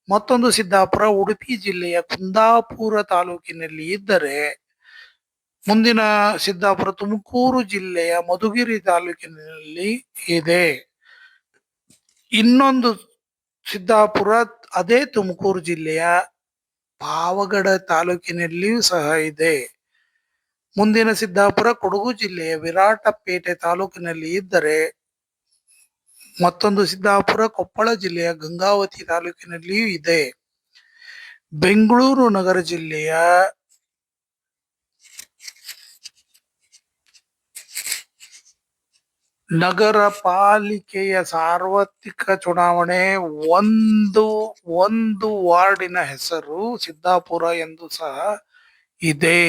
ಮತ್ತೊಂದು ಸಿದ್ದಾಪುರ ಉಡುಪಿ ಜಿಲ್ಲೆಯ ಕುಂದಾಪುರ ತಾಲೂಕಿನಲ್ಲಿ ಇದ್ದರೆ, ಮುಂದಿನ ಸಿದ್ದಾಪುರ ತುಮಕೂರು ಜಿಲ್ಲೆಯ ಮಧುಗಿರಿ ತಾಲೂಕಿನಲ್ಲಿ ಇದೆ. ಇನ್ನೊಂದು ಸಿದ್ದಾಪುರ ಅದೇ ತುಮಕೂರು ಜಿಲ್ಲೆಯ ಪಾವಗಡ ತಾಲೂಕಿನಲ್ಲಿಯೂ ಸಹ ಇದೆ. ಮುಂದಿನ ಸಿದ್ದಾಪುರ ಕೊಡಗು ಜಿಲ್ಲೆಯ ವಿರಾಟಪೇಟೆ ತಾಲೂಕಿನಲ್ಲಿ ಇದ್ದರೆ, ಮತ್ತೊಂದು ಸಿದ್ದಾಪುರ ಕೊಪ್ಪಳ ಜಿಲ್ಲೆಯ ಗಂಗಾವತಿ ತಾಲೂಕಿನಲ್ಲಿಯೂ ಇದೆ. ಬೆಂಗಳೂರು ನಗರ ಜಿಲ್ಲೆಯ ನಗರ ಪಾಲಿಕೆಯ ಸಾರ್ವತ್ರಿಕ ಚುನಾವಣೆ ಒಂದು ವಾರ್ಡಿನ ಹೆಸರು ಸಿದ್ದಾಪುರ ಎಂದು ಸಹ ಇದೆ.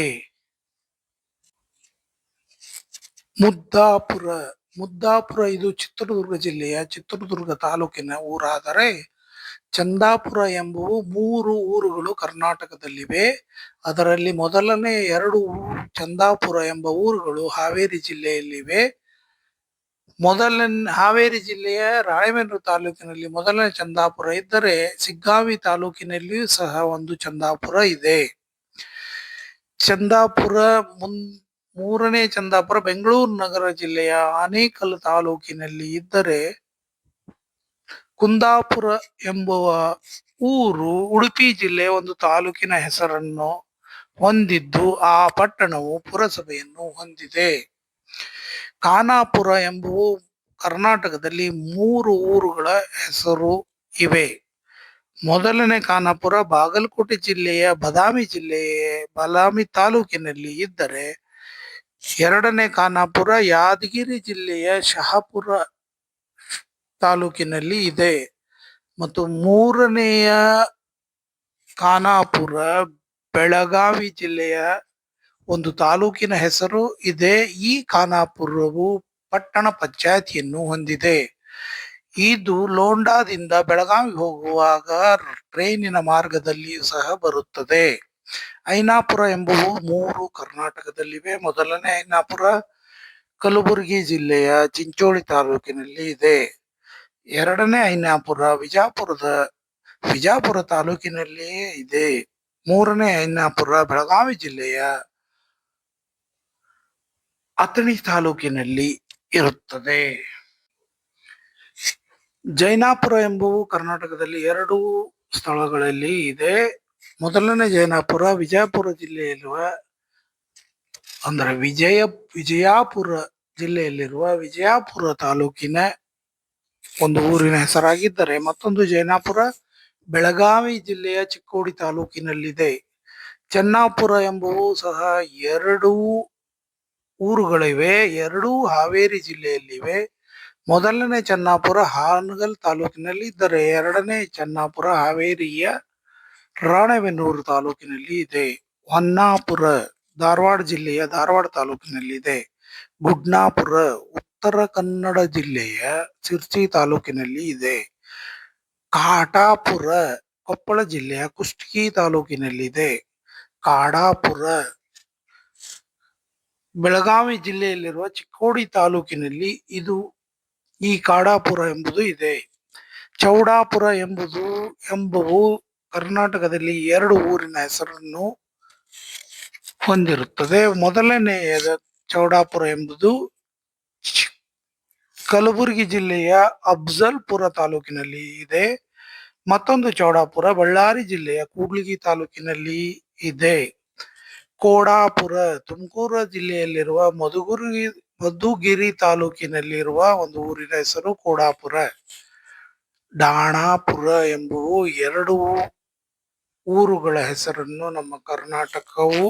ಮುದ್ದಾಪುರ ಇದು ಚಿತ್ರದುರ್ಗ ಜಿಲ್ಲೆಯ ಚಿತ್ರದುರ್ಗ ತಾಲೂಕಿನ ಊರಾದರೆ, ಚಂದಾಪುರ ಎಂಬುವು 3 ಊರುಗಳು ಕರ್ನಾಟಕದಲ್ಲಿವೆ. ಅದರಲ್ಲಿ ಮೊದಲನೇ 2 ಚಂದಾಪುರ ಎಂಬ ಊರುಗಳು ಹಾವೇರಿ ಜಿಲ್ಲೆಯಲ್ಲಿವೆ. ಹಾವೇರಿ ಜಿಲ್ಲೆಯ ರಾಣೆಬೆನ್ನೂರು ತಾಲೂಕಿನಲ್ಲಿ ಮೊದಲನೇ ಚಂದಾಪುರ ಇದ್ದರೆ, ಸಿಗ್ಗಾವಿ ತಾಲೂಕಿನಲ್ಲಿಯೂ ಸಹ ಒಂದು ಚಂದಾಪುರ ಇದೆ. ಮೂರನೇ ಚಂದಾಪುರ ಬೆಂಗಳೂರು ನಗರ ಜಿಲ್ಲೆಯ ಆನೇಕಲ್ ತಾಲೂಕಿನಲ್ಲಿ ಇದ್ದರೆ, ಕುಂದಾಪುರ ಎಂಬುವ ಊರು ಉಡುಪಿ ಜಿಲ್ಲೆಯ ಒಂದು ತಾಲೂಕಿನ ಹೆಸರನ್ನು ಹೊಂದಿದ್ದು, ಆ ಪಟ್ಟಣವು ಪುರಸಭೆಯನ್ನು ಹೊಂದಿದೆ. ಖಾನಾಪುರ ಎಂಬುವು ಕರ್ನಾಟಕದಲ್ಲಿ 3 ಊರುಗಳ ಹೆಸರು ಇವೆ. ಮೊದಲನೇ ಖಾನಾಪುರ ಬಾಗಲಕೋಟೆ ಜಿಲ್ಲೆಯ ಬದಾಮಿ ತಾಲೂಕಿನಲ್ಲಿ ಇದ್ದರೆ, ಎರಡನೇ ಖಾನಾಪುರ ಯಾದಗಿರಿ ಜಿಲ್ಲೆಯ ಶಹಾಪುರ ತಾಲೂಕಿನಲ್ಲಿ ಇದೆ. ಮತ್ತು ಮೂರನೆಯ ಖಾನಾಪುರ ಬೆಳಗಾವಿ ಜಿಲ್ಲೆಯ ಒಂದು ತಾಲೂಕಿನ ಹೆಸರು ಇದೆ. ಈ ಖಾನಾಪುರವು ಪಟ್ಟಣ ಪಂಚಾಯತಿಯನ್ನು ಹೊಂದಿದೆ. ಇದು ಲೋಂಡಾದಿಂದ ಬೆಳಗಾವಿ ಹೋಗುವಾಗ ಟ್ರೈನಿನ ಮಾರ್ಗದಲ್ಲಿಯೂ ಸಹ ಬರುತ್ತದೆ. ಐನಾಪುರ ಎಂಬುವು 3 ಕರ್ನಾಟಕದಲ್ಲಿವೆ. ಮೊದಲನೇ ಐನಾಪುರ ಕಲಬುರಗಿ ಜಿಲ್ಲೆಯ ಚಿಂಚೋಳಿ ತಾಲೂಕಿನಲ್ಲಿ ಇದೆ. ಎರಡನೇ ಐನಾಪುರ ವಿಜಾಪುರ ತಾಲೂಕಿನಲ್ಲಿಯೇ ಇದೆ. ಮೂರನೇ ಐನಾಪುರ ಬೆಳಗಾವಿ ಜಿಲ್ಲೆಯ ಅಥಣಿ ತಾಲೂಕಿನಲ್ಲಿ ಇರುತ್ತದೆ. ಜೈನಾಪುರ ಎಂಬುವು ಕರ್ನಾಟಕದಲ್ಲಿ 2 ಸ್ಥಳಗಳಲ್ಲಿ ಇದೆ. ಮೊದಲನೇ ಜೈನಾಪುರ ವಿಜಯಪುರ ಜಿಲ್ಲೆಯಲ್ಲಿರುವ ವಿಜಯಾಪುರ ಜಿಲ್ಲೆಯಲ್ಲಿರುವ ವಿಜಯಾಪುರ ತಾಲೂಕಿನ ಒಂದು ಊರಿನ ಹೆಸರಾಗಿದ್ದರೆ, ಮತ್ತೊಂದು ಜೈನಾಪುರ ಬೆಳಗಾವಿ ಜಿಲ್ಲೆಯ ಚಿಕ್ಕೋಡಿ ತಾಲೂಕಿನಲ್ಲಿದೆ. ಚೆನ್ನಾಪುರ ಎಂಬುವು ಸಹ 2 ಊರುಗಳಿವೆ. 2 ಹಾವೇರಿ ಜಿಲ್ಲೆಯಲ್ಲಿವೆ. ಮೊದಲನೇ ಚೆನ್ನಾಪುರ ಹಾನಗಲ್ ತಾಲೂಕಿನಲ್ಲಿ ಇದ್ದರೆ, ಎರಡನೇ ಚೆನ್ನಾಪುರ ಹಾವೇರಿಯ ರಾಣೆಬೆನ್ನೂರು ತಾಲೂಕಿನಲ್ಲಿ ಇದೆ. ಹೊನ್ನಾಪುರ ಧಾರವಾಡ ಜಿಲ್ಲೆಯ ಧಾರವಾಡ ತಾಲೂಕಿನಲ್ಲಿದೆ. ಗುಡ್ನಾಪುರ ಉತ್ತರ ಕನ್ನಡ ಜಿಲ್ಲೆಯ ಶಿರ್ಸಿ ತಾಲೂಕಿನಲ್ಲಿ ಇದೆ. ಕಾಟಾಪುರ ಕೊಪ್ಪಳ ಜಿಲ್ಲೆಯ ಕುಷ್ಟಗಿ ತಾಲೂಕಿನಲ್ಲಿದೆ. ಕಾಡಾಪುರ ಬೆಳಗಾವಿ ಜಿಲ್ಲೆಯಲ್ಲಿರುವ ಚಿಕ್ಕೋಡಿ ತಾಲೂಕಿನಲ್ಲಿ ಈ ಕಾಡಾಪುರ ಎಂಬುದು ಇದೆ. ಚೌಡಾಪುರ ಎಂಬುವು ಕರ್ನಾಟಕದಲ್ಲಿ 2 ಊರಿನ ಹೆಸರನ್ನು ಹೊಂದಿರುತ್ತದೆ. ಮೊದಲನೆಯದ ಚೌಡಾಪುರ ಎಂಬುದು ಕಲಬುರಗಿ ಜಿಲ್ಲೆಯ ಅಫ್ಜಲ್ಪುರ ತಾಲೂಕಿನಲ್ಲಿ ಇದೆ. ಮತ್ತೊಂದು ಚೌಡಾಪುರ ಬಳ್ಳಾರಿ ಜಿಲ್ಲೆಯ ಕೂಡ್ಲಿಗಿ ತಾಲೂಕಿನಲ್ಲಿ ಇದೆ. ಕೋಡಾಪುರ ತುಮಕೂರು ಜಿಲ್ಲೆಯಲ್ಲಿರುವ ಮಧುಗಿರಿ ತಾಲೂಕಿನಲ್ಲಿರುವ ಒಂದು ಊರಿನ ಹೆಸರು ಕೋಡಾಪುರ. ಡಾಣಾಪುರ ಎಂಬುವು 2 ಊರುಗಳ ಹೆಸರನ್ನು ನಮ್ಮ ಕರ್ನಾಟಕವು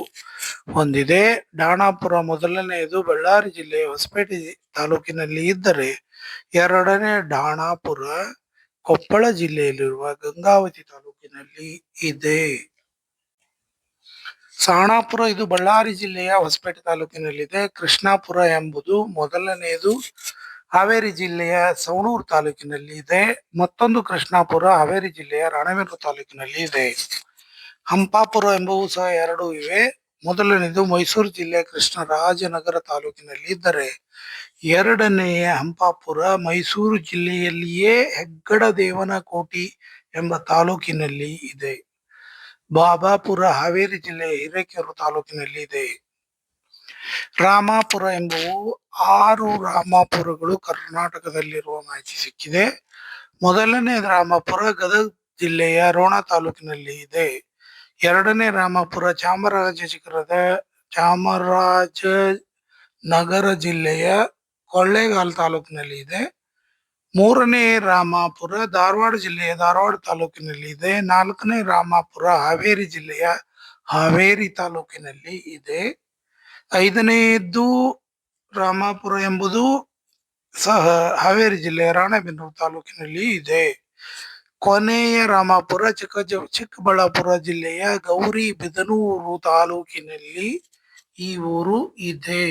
ಹೊಂದಿದೆ. ಡಾಣಾಪುರ ಮೊದಲನೆಯದು ಬಳ್ಳಾರಿ ಜಿಲ್ಲೆಯ ಹೊಸಪೇಟೆ ತಾಲೂಕಿನಲ್ಲಿ ಇದ್ದರೆ, ಎರಡನೇ ಡಾಣಾಪುರ ಕೊಪ್ಪಳ ಜಿಲ್ಲೆಯಲ್ಲಿರುವ ಗಂಗಾವತಿ ತಾಲೂಕಿನಲ್ಲಿ ಇದೆ. ಸಾಣಾಪುರ ಇದು ಬಳ್ಳಾರಿ ಜಿಲ್ಲೆಯ ಹೊಸಪೇಟೆ ತಾಲೂಕಿನಲ್ಲಿದೆ. ಕೃಷ್ಣಾಪುರ ಎಂಬುದು ಮೊದಲನೆಯದು ಹಾವೇರಿ ಜಿಲ್ಲೆಯ ಸವಣೂರು ತಾಲೂಕಿನಲ್ಲಿ ಇದೆ. ಮತ್ತೊಂದು ಕೃಷ್ಣಾಪುರ ಹಾವೇರಿ ಜಿಲ್ಲೆಯ ರಾಣೆಬೆನ್ನೂರು ತಾಲೂಕಿನಲ್ಲಿ ಇದೆ. ಹಂಪಾಪುರ ಎಂಬುವು ಸಹ 2 ಇವೆ. ಮೊದಲನೆಯದು ಮೈಸೂರು ಜಿಲ್ಲೆಯ ಕೃಷ್ಣರಾಜನಗರ ತಾಲೂಕಿನಲ್ಲಿ ಇದ್ದರೆ, ಎರಡನೆಯ ಹಂಪಾಪುರ ಮೈಸೂರು ಜಿಲ್ಲೆಯಲ್ಲಿಯೇ ಹೆಗ್ಗಡದೇವನಕೋಟಿ ಎಂಬ ತಾಲೂಕಿನಲ್ಲಿ ಇದೆ. ಬಾಬಾಪುರ ಹಾವೇರಿ ಜಿಲ್ಲೆಯ ಹಿರೇಕೆರೂರು ತಾಲೂಕಿನಲ್ಲಿ ಇದೆ. ರಾಮಾಪುರ ಎಂಬುವು 6 ರಾಮಾಪುರಗಳು ಕರ್ನಾಟಕದಲ್ಲಿರುವ ಮಾಹಿತಿ ಸಿಕ್ಕಿದೆ. ಮೊದಲನೇ ರಾಮಾಪುರ ಗದಗ ಜಿಲ್ಲೆಯ ರೋಣ ತಾಲೂಕಿನಲ್ಲಿ ಇದೆ. ಎರಡನೇ ರಾಮಾಪುರ ಚಾಮರಾಜನಗರ ಜಿಲ್ಲೆಯ ಕೊಳ್ಳೇಗಾಲ ತಾಲೂಕಿನಲ್ಲಿ ಇದೆ. ಮೂರನೇ ರಾಮಾಪುರ ಧಾರವಾಡ ಜಿಲ್ಲೆಯ ಧಾರವಾಡ ತಾಲೂಕಿನಲ್ಲಿ ಇದೆ. 4ನೇ ರಾಮಾಪುರ ಹಾವೇರಿ ಜಿಲ್ಲೆಯ ಹಾವೇರಿ ತಾಲೂಕಿನಲ್ಲಿ ಇದೆ. 5ನೇದ್ದು ರಾಮಾಪುರ ಎಂಬುದು ಸಹ ಹಾವೇರಿ ಜಿಲ್ಲೆಯ ರಾಣೆಬೆನ್ನೂರು ತಾಲೂಕಿನಲ್ಲಿ ಇದೆ. ಕೊನೆಯ ರಾಮಾಪುರ ಚಿಕ್ಕಬಳ್ಳಾಪುರ ಜಿಲ್ಲೆಯ ಗೌರಿಬಿದನೂರು ತಾಲೂಕಿನಲ್ಲಿ ಈ ಊರು ಇದೆ.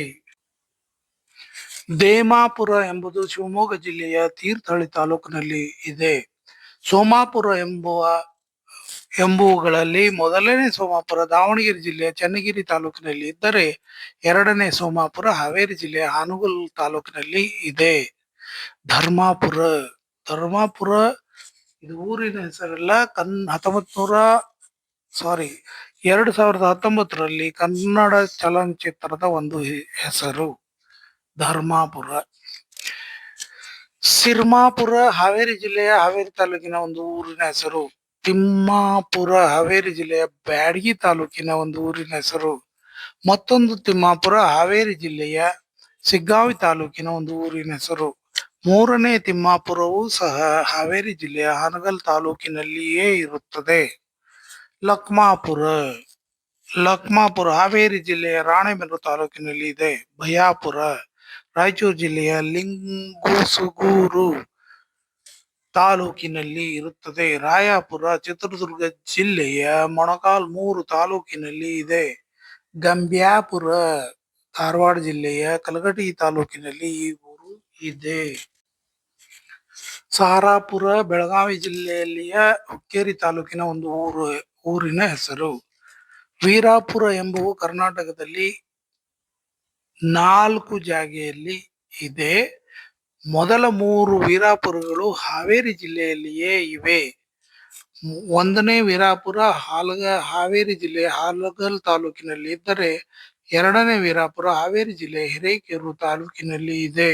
ದೇಮಾಪುರ ಎಂಬುದು ಶಿವಮೊಗ್ಗ ಜಿಲ್ಲೆಯ ತೀರ್ಥಹಳ್ಳಿ ತಾಲೂಕಿನಲ್ಲಿ ಇದೆ. ಸೋಮಾಪುರ ಎಂಬುವುಗಳಲ್ಲಿ ಮೊದಲನೇ ಸೋಮಾಪುರ ದಾವಣಗೆರೆ ಜಿಲ್ಲೆಯ ಚನ್ನಗಿರಿ ತಾಲೂಕಿನಲ್ಲಿ ಇದ್ದರೆ, ಎರಡನೇ ಸೋಮಾಪುರ ಹಾವೇರಿ ಜಿಲ್ಲೆಯ ಹಾನಗಲ್ ತಾಲೂಕಿನಲ್ಲಿ ಇದೆ. ಧರ್ಮಾಪುರ ಇದು ಊರಿನ ಹೆಸರಲ್ಲ. 2019ರಲ್ಲಿ ಕನ್ನಡ ಚಲನಚಿತ್ರದ ಒಂದು ಹೆಸರು ಧರ್ಮಾಪುರ. ಸಿರ್ಮಾಪುರ ಹಾವೇರಿ ಜಿಲ್ಲೆಯ ಹಾವೇರಿ ತಾಲೂಕಿನ ಒಂದು ಊರಿನ ಹೆಸರು. ತಿಮ್ಮಾಪುರ ಹಾವೇರಿ ಜಿಲ್ಲೆಯ ಬ್ಯಾಡಗಿ ತಾಲೂಕಿನ ಒಂದು ಊರಿನ ಹೆಸರು. ಮತ್ತೊಂದು ತಿಮ್ಮಾಪುರ ಹಾವೇರಿ ಜಿಲ್ಲೆಯ ಸಿಗ್ಗಾವಿ ತಾಲೂಕಿನ ಒಂದು ಊರಿನ ಹೆಸರು. ಮೂರನೇ ತಿಮ್ಮಾಪುರವು ಸಹ ಹಾವೇರಿ ಜಿಲ್ಲೆಯ ಹಾನಗಲ್ ತಾಲೂಕಿನಲ್ಲಿಯೇ ಇರುತ್ತದೆ. ಲಕ್ಮಾಪುರ ಹಾವೇರಿ ಜಿಲ್ಲೆಯ ರಾಣೆಬೆನ್ನೂರು ತಾಲೂಕಿನಲ್ಲಿ ಇದೆ. ಭಯಾಪುರ ರಾಯಚೂರು ಜಿಲ್ಲೆಯ ಲಿಂಗಸೂಗೂರು ತಾಲೂಕಿನಲ್ಲಿ ಇರುತ್ತದೆ. ರಾಯಾಪುರ ಚಿತ್ರದುರ್ಗ ಜಿಲ್ಲೆಯ ಮೊಳಕಾಲ್ಮೂರು ತಾಲೂಕಿನಲ್ಲಿ ಇದೆ. ಗಂಬ್ಯಾಪುರ ಧಾರವಾಡ ಜಿಲ್ಲೆಯ ಕಲಘಟಗಿ ತಾಲೂಕಿನಲ್ಲಿ ಈ ಊರು ಇದೆ. ಸಾರಾಪುರ ಬೆಳಗಾವಿ ಜಿಲ್ಲೆಯಲ್ಲಿಯ ಹುಕ್ಕೇರಿ ತಾಲೂಕಿನ ಒಂದು ಊರಿನ ಹೆಸರು. ವೀರಾಪುರ ಎಂಬುವು ಕರ್ನಾಟಕದಲ್ಲಿ 4 ಜಾಗೆಯಲ್ಲಿ ಇದೆ. ಮೊದಲ 3 ವೀರಾಪುರಗಳು ಹಾವೇರಿ ಜಿಲ್ಲೆಯಲ್ಲಿಯೇ ಇವೆ. 1ನೇ ವೀರಾಪುರ ಹಾವೇರಿ ಜಿಲ್ಲೆಯ ಹಾನಗಲ್ ತಾಲೂಕಿನಲ್ಲಿ ಇದ್ದರೆ, 2ನೇ ವೀರಾಪುರ ಹಾವೇರಿ ಜಿಲ್ಲೆಯ ಹಿರೇಕೆರೂರು ತಾಲೂಕಿನಲ್ಲಿ ಇದೆ.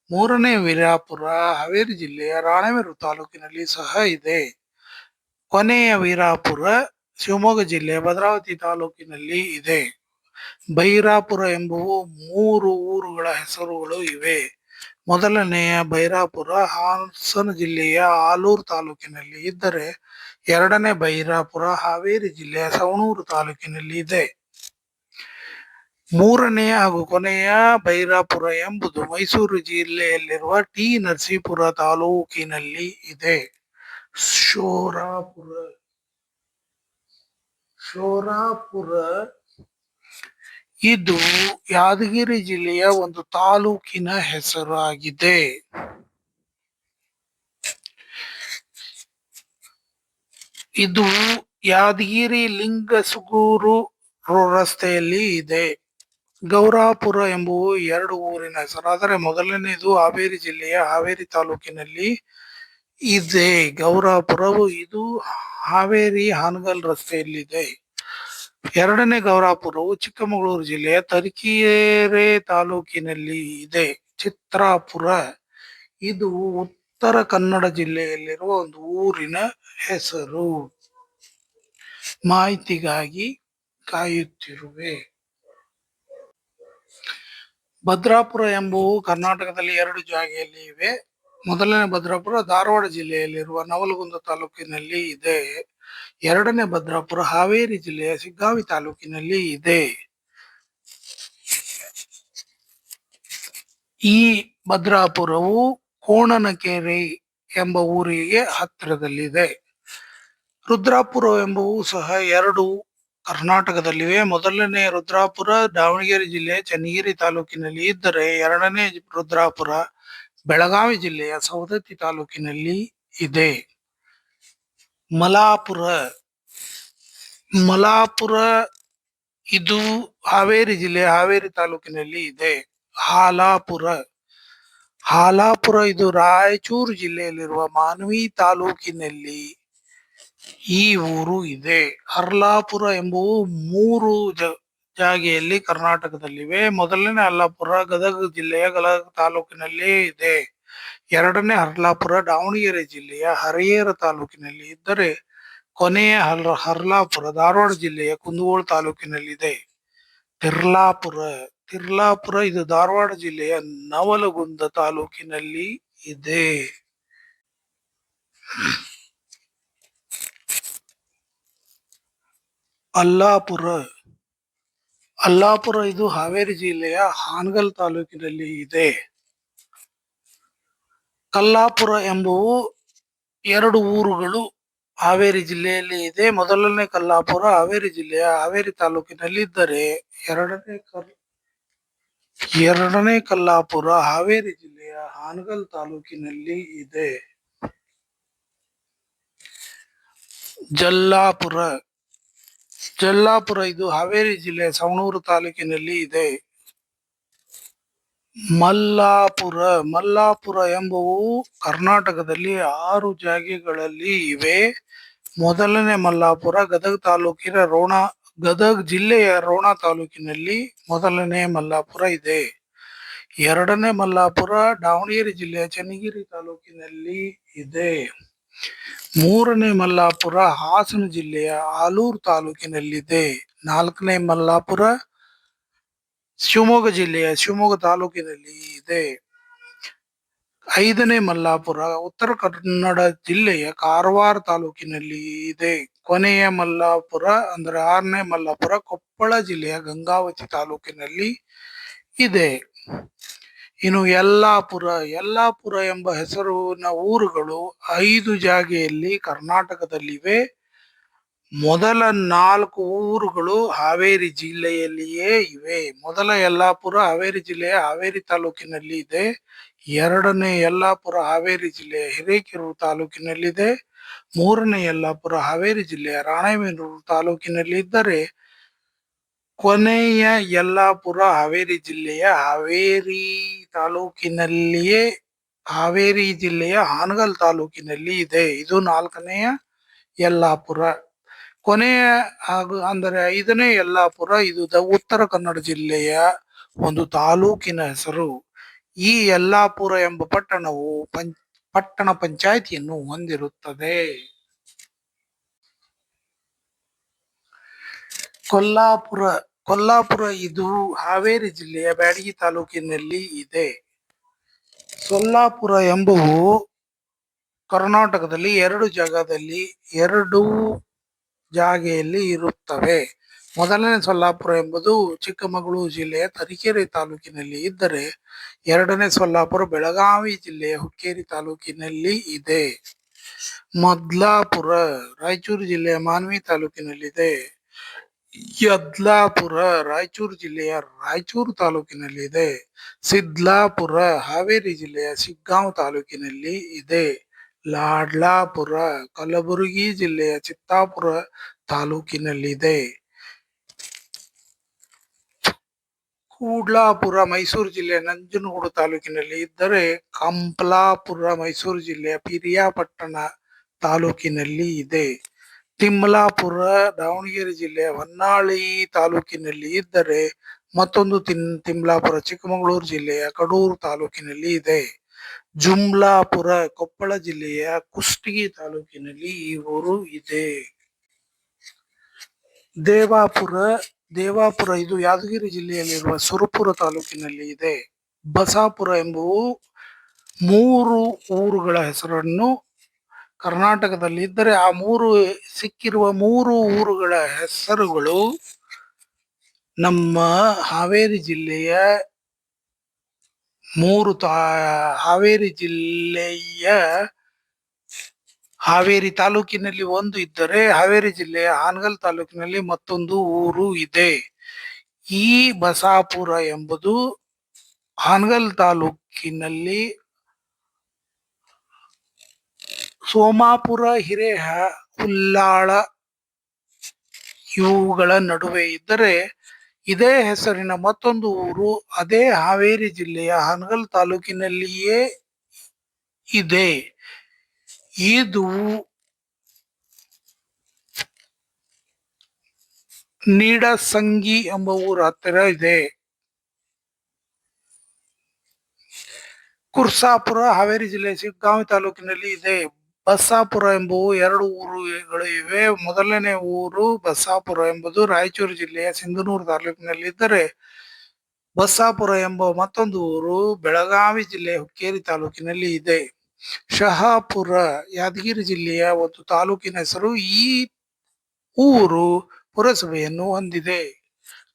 3ನೇ ವೀರಾಪುರ ಹಾವೇರಿ ಜಿಲ್ಲೆಯ ರಾಣೆಬೆನ್ನೂರು ತಾಲೂಕಿನಲ್ಲಿ ಸಹ ಇದೆ. ಕೊನೆಯ ವೀರಾಪುರ ಶಿವಮೊಗ್ಗ ಜಿಲ್ಲೆಯ ಭದ್ರಾವತಿ ತಾಲೂಕಿನಲ್ಲಿ ಇದೆ. ಬೈರಾಪುರ ಎಂಬುವು 3 ಊರುಗಳ ಹೆಸರುಗಳು ಇವೆ. ಮೊದಲನೆಯ ಬೈರಾಪುರ ಹಾಸನ ಜಿಲ್ಲೆಯ ಆಲೂರು ತಾಲೂಕಿನಲ್ಲಿ ಇದ್ದರೆ, 2ನೇ ಬೈರಾಪುರ ಹಾವೇರಿ ಜಿಲ್ಲೆಯ ಸವಣೂರು ತಾಲೂಕಿನಲ್ಲಿ ಇದೆ. 3ನೇ ಹಾಗೂ ಕೊನೆಯ ಬೈರಾಪುರ ಎಂಬುದು ಮೈಸೂರು ಜಿಲ್ಲೆಯಲ್ಲಿರುವ ಟಿ. ನರಸೀಪುರ ತಾಲೂಕಿನಲ್ಲಿ ಇದೆ. ಶೋರಾಪುರ ಶೋರಾಪುರ ಇದು ಯಾದಗಿರಿ ಜಿಲ್ಲೆಯ ಒಂದು ತಾಲೂಕಿನ ಹೆಸರಾಗಿದೆ. ಇದು ಯಾದಗಿರಿ ಲಿಂಗಸುಗೂರು ರಸ್ತೆಯಲ್ಲಿ ಇದೆ. ಗೌರಾಪುರ ಎಂಬುವು ಎರಡು ಊರಿನ ಹೆಸರು. ಆದರೆ ಮೊದಲನೇದು ಹಾವೇರಿ ಜಿಲ್ಲೆಯ ಹಾವೇರಿ ತಾಲೂಕಿನಲ್ಲಿ ಇದೆ. ಗೌರಾಪುರವು ಇದು ಹಾವೇರಿ ಹಾನಗಲ್ ರಸ್ತೆಯಲ್ಲಿದೆ. ಎರಡನೇ ಗೌರಾಪುರವು ಚಿಕ್ಕಮಗಳೂರು ಜಿಲ್ಲೆಯ ತರೀಕೆರೆ ತಾಲೂಕಿನಲ್ಲಿ ಇದೆ. ಚಿತ್ರಾಪುರ ಇದು ಉತ್ತರ ಕನ್ನಡ ಜಿಲ್ಲೆಯಲ್ಲಿರುವ ಒಂದು ಊರಿನ ಹೆಸರು. ಮಾಹಿತಿಗಾಗಿ ಕಾಯುತ್ತಿರುವೆ. ಭದ್ರಾಪುರ ಎಂಬುವು ಕರ್ನಾಟಕದಲ್ಲಿ ಎರಡು ಜಾಗೆಯಲ್ಲಿ ಇವೆ. ಮೊದಲನೇ ಭದ್ರಾಪುರ ಧಾರವಾಡ ಜಿಲ್ಲೆಯಲ್ಲಿರುವ ನವಲಗುಂದ ತಾಲೂಕಿನಲ್ಲಿ ಇದೆ. ಎರಡನೇ ಭದ್ರಾಪುರ ಹಾವೇರಿ ಜಿಲ್ಲೆಯ ಶಿಗ್ಗಾವಿ ತಾಲೂಕಿನಲ್ಲಿ ಇದೆ. ಈ ಭದ್ರಾಪುರವು ಕೋಣನಕೆರೆ ಎಂಬ ಊರಿಗೆ ಹತ್ತಿರದಲ್ಲಿದೆ. ರುದ್ರಾಪುರ ಎಂಬುವು ಸಹ ಎರಡು ಕರ್ನಾಟಕದಲ್ಲಿವೆ. ಮೊದಲನೇ ರುದ್ರಾಪುರ ದಾವಣಗೆರೆ ಜಿಲ್ಲೆಯ ಚನ್ನಗಿರಿ ತಾಲೂಕಿನಲ್ಲಿ ಇದ್ದರೆ, ಎರಡನೇ ರುದ್ರಾಪುರ ಬೆಳಗಾವಿ ಜಿಲ್ಲೆಯ ಸವದತ್ತಿ ತಾಲೂಕಿನಲ್ಲಿ ಇದೆ. ಮಲಾಪುರ ಮಲಾಪುರ ಇದು ಹಾವೇರಿ ಜಿಲ್ಲೆಯ ಹಾವೇರಿ ತಾಲೂಕಿನಲ್ಲಿ ಇದೆ. ಹಾಲಾಪುರ ಇದು ರಾಯಚೂರು ಜಿಲ್ಲೆಯಲ್ಲಿರುವ ಮಾನ್ವಿ ತಾಲೂಕಿನಲ್ಲಿ ಈ ಊರು ಇದೆ. ಹರ್ಲಾಪುರ ಎಂಬುವು ಮೂರು ಜಾಗೆಯಲ್ಲಿ ಕರ್ನಾಟಕದಲ್ಲಿವೆ. ಮೊದಲನೇ ಹಲ್ಲಾಪುರ ಗದಗ ಜಿಲ್ಲೆಯ ಗದಗ ತಾಲೂಕಿನಲ್ಲಿ ಇದೆ. ಎರಡನೇ ಹರ್ಲಾಪುರ ದಾವಣಗೆರೆ ಜಿಲ್ಲೆಯ ಹರಿಹರ ತಾಲೂಕಿನಲ್ಲಿ ಇದ್ದರೆ, ಕೊನೆಯ ಹರ್ಲಾಪುರ ಧಾರವಾಡ ಜಿಲ್ಲೆಯ ಕುಂದಗೋಳ ತಾಲೂಕಿನಲ್ಲಿದೆ. ತಿರ್ಲಾಪುರ ಇದು ಧಾರವಾಡ ಜಿಲ್ಲೆಯ ನವಲಗುಂದ ತಾಲೂಕಿನಲ್ಲಿ ಇದೆ. ಅಲ್ಲಾಪುರ ಇದು ಹಾವೇರಿ ಜಿಲ್ಲೆಯ ಹಾನಗಲ್ ತಾಲೂಕಿನಲ್ಲಿ ಇದೆ. ಕಲ್ಲಾಪುರ ಎಂಬುವು ಎರಡು ಊರುಗಳು ಹಾವೇರಿ ಜಿಲ್ಲೆಯಲ್ಲಿ ಇದೆ. ಮೊದಲನೇ ಕಲ್ಲಾಪುರ ಹಾವೇರಿ ಜಿಲ್ಲೆಯ ಹಾವೇರಿ ತಾಲೂಕಿನಲ್ಲಿ ಇದ್ದರೆ, ಎರಡನೇ ಕಲ್ಲಾಪುರ ಹಾವೇರಿ ಜಿಲ್ಲೆಯ ಹಾನಗಲ್ ತಾಲೂಕಿನಲ್ಲಿ ಇದೆ. ಜಲ್ಲಾಪುರ ಇದು ಹಾವೇರಿ ಜಿಲ್ಲೆಯ ಸವಣೂರು ತಾಲೂಕಿನಲ್ಲಿ ಇದೆ. ಮಲ್ಲಾಪುರ ಎಂಬುವು ಕರ್ನಾಟಕದಲ್ಲಿ 6 ಜಾಗೆಗಳಲ್ಲಿ ಇವೆ. ಮೊದಲನೇ ಮಲ್ಲಾಪುರ ಗದಗ ಜಿಲ್ಲೆಯ ರೋಣ ತಾಲೂಕಿನಲ್ಲಿ ಮೊದಲನೇ ಮಲ್ಲಾಪುರ ಇದೆ. ಎರಡನೇ ಮಲ್ಲಾಪುರ ದಾವಣಗೆರೆ ಜಿಲ್ಲೆಯ ಚನ್ನಗಿರಿ ತಾಲೂಕಿನಲ್ಲಿ ಇದೆ. ಮೂರನೇ ಮಲ್ಲಾಪುರ ಹಾಸನ ಜಿಲ್ಲೆಯ ಆಲೂರು ತಾಲೂಕಿನಲ್ಲಿದೆ. ನಾಲ್ಕನೇ ಮಲ್ಲಾಪುರ ಶಿವಮೊಗ್ಗ ಜಿಲ್ಲೆಯ ಶಿವಮೊಗ್ಗ ತಾಲೂಕಿನಲ್ಲಿ ಇದೆ. ಐದನೇ ಮಲ್ಲಾಪುರ ಉತ್ತರ ಕನ್ನಡ ಜಿಲ್ಲೆಯ ಕಾರವಾರ ತಾಲೂಕಿನಲ್ಲಿ ಇದೆ. ಕೊನೆಯ ಮಲ್ಲಾಪುರ ಅಂದ್ರೆ ಆರನೇ ಮಲ್ಲಾಪುರ ಕೊಪ್ಪಳ ಜಿಲ್ಲೆಯ ಗಂಗಾವತಿ ತಾಲೂಕಿನಲ್ಲಿ ಇದೆ. ಇನ್ನು ಯಲ್ಲಾಪುರ ಎಂಬ ಹೆಸರಿನ ಊರುಗಳು 5 ಜಾಗೆಯಲ್ಲಿ ಕರ್ನಾಟಕದಲ್ಲಿವೆ. ಮೊದಲ 4 ಊರುಗಳು ಹಾವೇರಿ ಜಿಲ್ಲೆಯಲ್ಲಿಯೇ ಇವೆ. ಮೊದಲ ಯಲ್ಲಾಪುರ ಹಾವೇರಿ ಜಿಲ್ಲೆಯ ಹಾವೇರಿ ತಾಲೂಕಿನಲ್ಲಿ ಇದೆ. ಎರಡನೇ ಯಲ್ಲಾಪುರ ಹಾವೇರಿ ಜಿಲ್ಲೆಯ ಹಿರೇಕೆರೂರು ತಾಲೂಕಿನಲ್ಲಿದೆ. ಮೂರನೇ ಯಲ್ಲಾಪುರ ಹಾವೇರಿ ಜಿಲ್ಲೆಯ ರಾಣೆಬೆನ್ನೂರು ತಾಲೂಕಿನಲ್ಲಿ ಇದ್ದರೆ, ಕೊನೆಯ ಯಲ್ಲಾಪುರ ಹಾವೇರಿ ಜಿಲ್ಲೆಯ ಹಾವೇರಿ ಜಿಲ್ಲೆಯ ಹಾನಗಲ್ ತಾಲೂಕಿನಲ್ಲಿ ಇದೆ. ಇದು 4ನೇ ಯಲ್ಲಾಪುರ. ಕೊನೆಯ ಅಂದರೆ 5ನೇ ಯಲ್ಲಾಪುರ ಇದು ಉತ್ತರ ಕನ್ನಡ ಜಿಲ್ಲೆಯ ಒಂದು ತಾಲೂಕಿನ ಹೆಸರು. ಈ ಯಲ್ಲಾಪುರ ಎಂಬ ಪಟ್ಟಣವು ಪಟ್ಟಣ ಪಂಚಾಯಿತಿಯನ್ನು ಹೊಂದಿರುತ್ತದೆ. ಕೊಲ್ಲಾಪುರ ಇದು ಹಾವೇರಿ ಜಿಲ್ಲೆಯ ಬ್ಯಾಡಗಿ ತಾಲೂಕಿನಲ್ಲಿ ಇದೆ. ಸೊಲ್ಲಾಪುರ ಎಂಬುವು ಕರ್ನಾಟಕದಲ್ಲಿ 2 ಜಾಗೆಯಲ್ಲಿ ಇರುತ್ತವೆ. ಮೊದಲನೇ ಸೊಲ್ಲಾಪುರ ಎಂಬುದು ಚಿಕ್ಕಮಗಳೂರು ಜಿಲ್ಲೆಯ ತರೀಕೆರೆ ತಾಲೂಕಿನಲ್ಲಿ ಇದ್ದರೆ, ಎರಡನೇ ಸೊಲ್ಲಾಪುರ ಬೆಳಗಾವಿ ಜಿಲ್ಲೆಯ ಹುಕ್ಕೇರಿ ತಾಲೂಕಿನಲ್ಲಿ ಇದೆ. ಮದ್ಲಾಪುರ ರಾಯಚೂರು ಜಿಲ್ಲೆಯ ಮಾನ್ವಿ ತಾಲೂಕಿನಲ್ಲಿದೆ. ಯದ್ಲಾಪುರ ರಾಯಚೂರು ಜಿಲ್ಲೆಯ ರಾಯಚೂರು ತಾಲೂಕಿನಲ್ಲಿ ಇದೆ. ಸಿದ್ಲಾಪುರ ಹಾವೇರಿ ಜಿಲ್ಲೆಯ ಶಿಗ್ಗಾಂವ್ ತಾಲೂಕಿನಲ್ಲಿ ಇದೆ. ಲಾಡ್ಲಾಪುರ ಕಲಬುರಗಿ ಜಿಲ್ಲೆಯ ಚಿತ್ತಾಪುರ ತಾಲೂಕಿನಲ್ಲಿದೆ. ಕೂಡ್ಲಾಪುರ ಮೈಸೂರು ಜಿಲ್ಲೆಯ ನಂಜನಗೂಡು ತಾಲೂಕಿನಲ್ಲಿ ಇದ್ದರೆ, ಕಂಪ್ಲಾಪುರ ಮೈಸೂರು ಜಿಲ್ಲೆಯ ಪಿರಿಯಾಪಟ್ಟಣ ತಾಲೂಕಿನಲ್ಲಿ ಇದೆ. ತಿಮ್ಲಾಪುರ ದಾವಣಗೆರೆ ಜಿಲ್ಲೆಯ ಹೊನ್ನಾಳಿ ತಾಲೂಕಿನಲ್ಲಿ ಇದ್ದರೆ, ಮತ್ತೊಂದು ತಿಮ್ಲಾಪುರ ಚಿಕ್ಕಮಗಳೂರು ಜಿಲ್ಲೆಯ ಕಡೂರು ತಾಲೂಕಿನಲ್ಲಿ ಇದೆ. ಜುಮ್ಲಾಪುರ ಕೊಪ್ಪಳ ಜಿಲ್ಲೆಯ ಕುಷ್ಟಗಿ ತಾಲೂಕಿನಲ್ಲಿ ಈ ಊರು ಇದೆ. ದೇವಾಪುರ ಇದು ಯಾದಗಿರಿ ಜಿಲ್ಲೆಯಲ್ಲಿರುವ ಸುರಪುರ ತಾಲೂಕಿನಲ್ಲಿ ಇದೆ. ಬಸಾಪುರ ಎಂಬುವು 3 ಊರುಗಳ ಹೆಸರನ್ನು ಕರ್ನಾಟಕದಲ್ಲಿ ಇದ್ದರೆ, ಆ ಸಿಕ್ಕಿರುವ 3 ಊರುಗಳ ಹೆಸರುಗಳು ನಮ್ಮ ಹಾವೇರಿ ಜಿಲ್ಲೆಯ ಹಾವೇರಿ ತಾಲೂಕಿನಲ್ಲಿ ಒಂದು ಇದ್ದರೆ, ಹಾವೇರಿ ಜಿಲ್ಲೆಯ ಹಾನಗಲ್ ತಾಲೂಕಿನಲ್ಲಿ ಮತ್ತೊಂದು ಊರು ಇದೆ. ಈ ಬಸಾಪುರ ಎಂಬುದು ಹಾನಗಲ್ ತಾಲೂಕಿನಲ್ಲಿ ಸೋಮಾಪುರ, ಹಿರೇಹುಲ್ಲಾಳ ಇವುಗಳ ನಡುವೆ ಇದ್ದರೆ, ಇದೇ ಹೆಸರಿನ ಮತ್ತೊಂದು ಊರು ಅದೇ ಹಾವೇರಿ ಜಿಲ್ಲೆಯ ಹಾನಗಲ್ ತಾಲೂಕಿನಲ್ಲಿಯೇ ಇದೆ. ಇದು ನೀಡಸಂಗಿ ಎಂಬ ಊರ ಹತ್ತಿರ ಇದೆ. ಕುರ್ಸಾಪುರ ಹಾವೇರಿ ಜಿಲ್ಲೆಯ ಶಿಗ್ಗಾಂವಿ ತಾಲೂಕಿನಲ್ಲಿ ಇದೆ. ಬಸ್ಸಾಪುರ ಎಂಬುವು 2 ಊರುಗಳು ಇವೆ. ಮೊದಲನೇ ಊರು ಬಸ್ಸಾಪುರ ಎಂಬುದು ರಾಯಚೂರು ಜಿಲ್ಲೆಯ ಸಿಂಧನೂರು ತಾಲೂಕಿನಲ್ಲಿದ್ದರೆ, ಬಸ್ಸಾಪುರ ಎಂಬ ಮತ್ತೊಂದು ಊರು ಬೆಳಗಾವಿ ಜಿಲ್ಲೆಯ ಹುಕ್ಕೇರಿ ತಾಲೂಕಿನಲ್ಲಿ ಇದೆ. ಶಹಾಪುರ ಯಾದಗಿರಿ ಜಿಲ್ಲೆಯ ಒಂದು ತಾಲೂಕಿನ ಹೆಸರು. ಈ ಊರು ಪುರಸಭೆಯನ್ನು ಹೊಂದಿದೆ.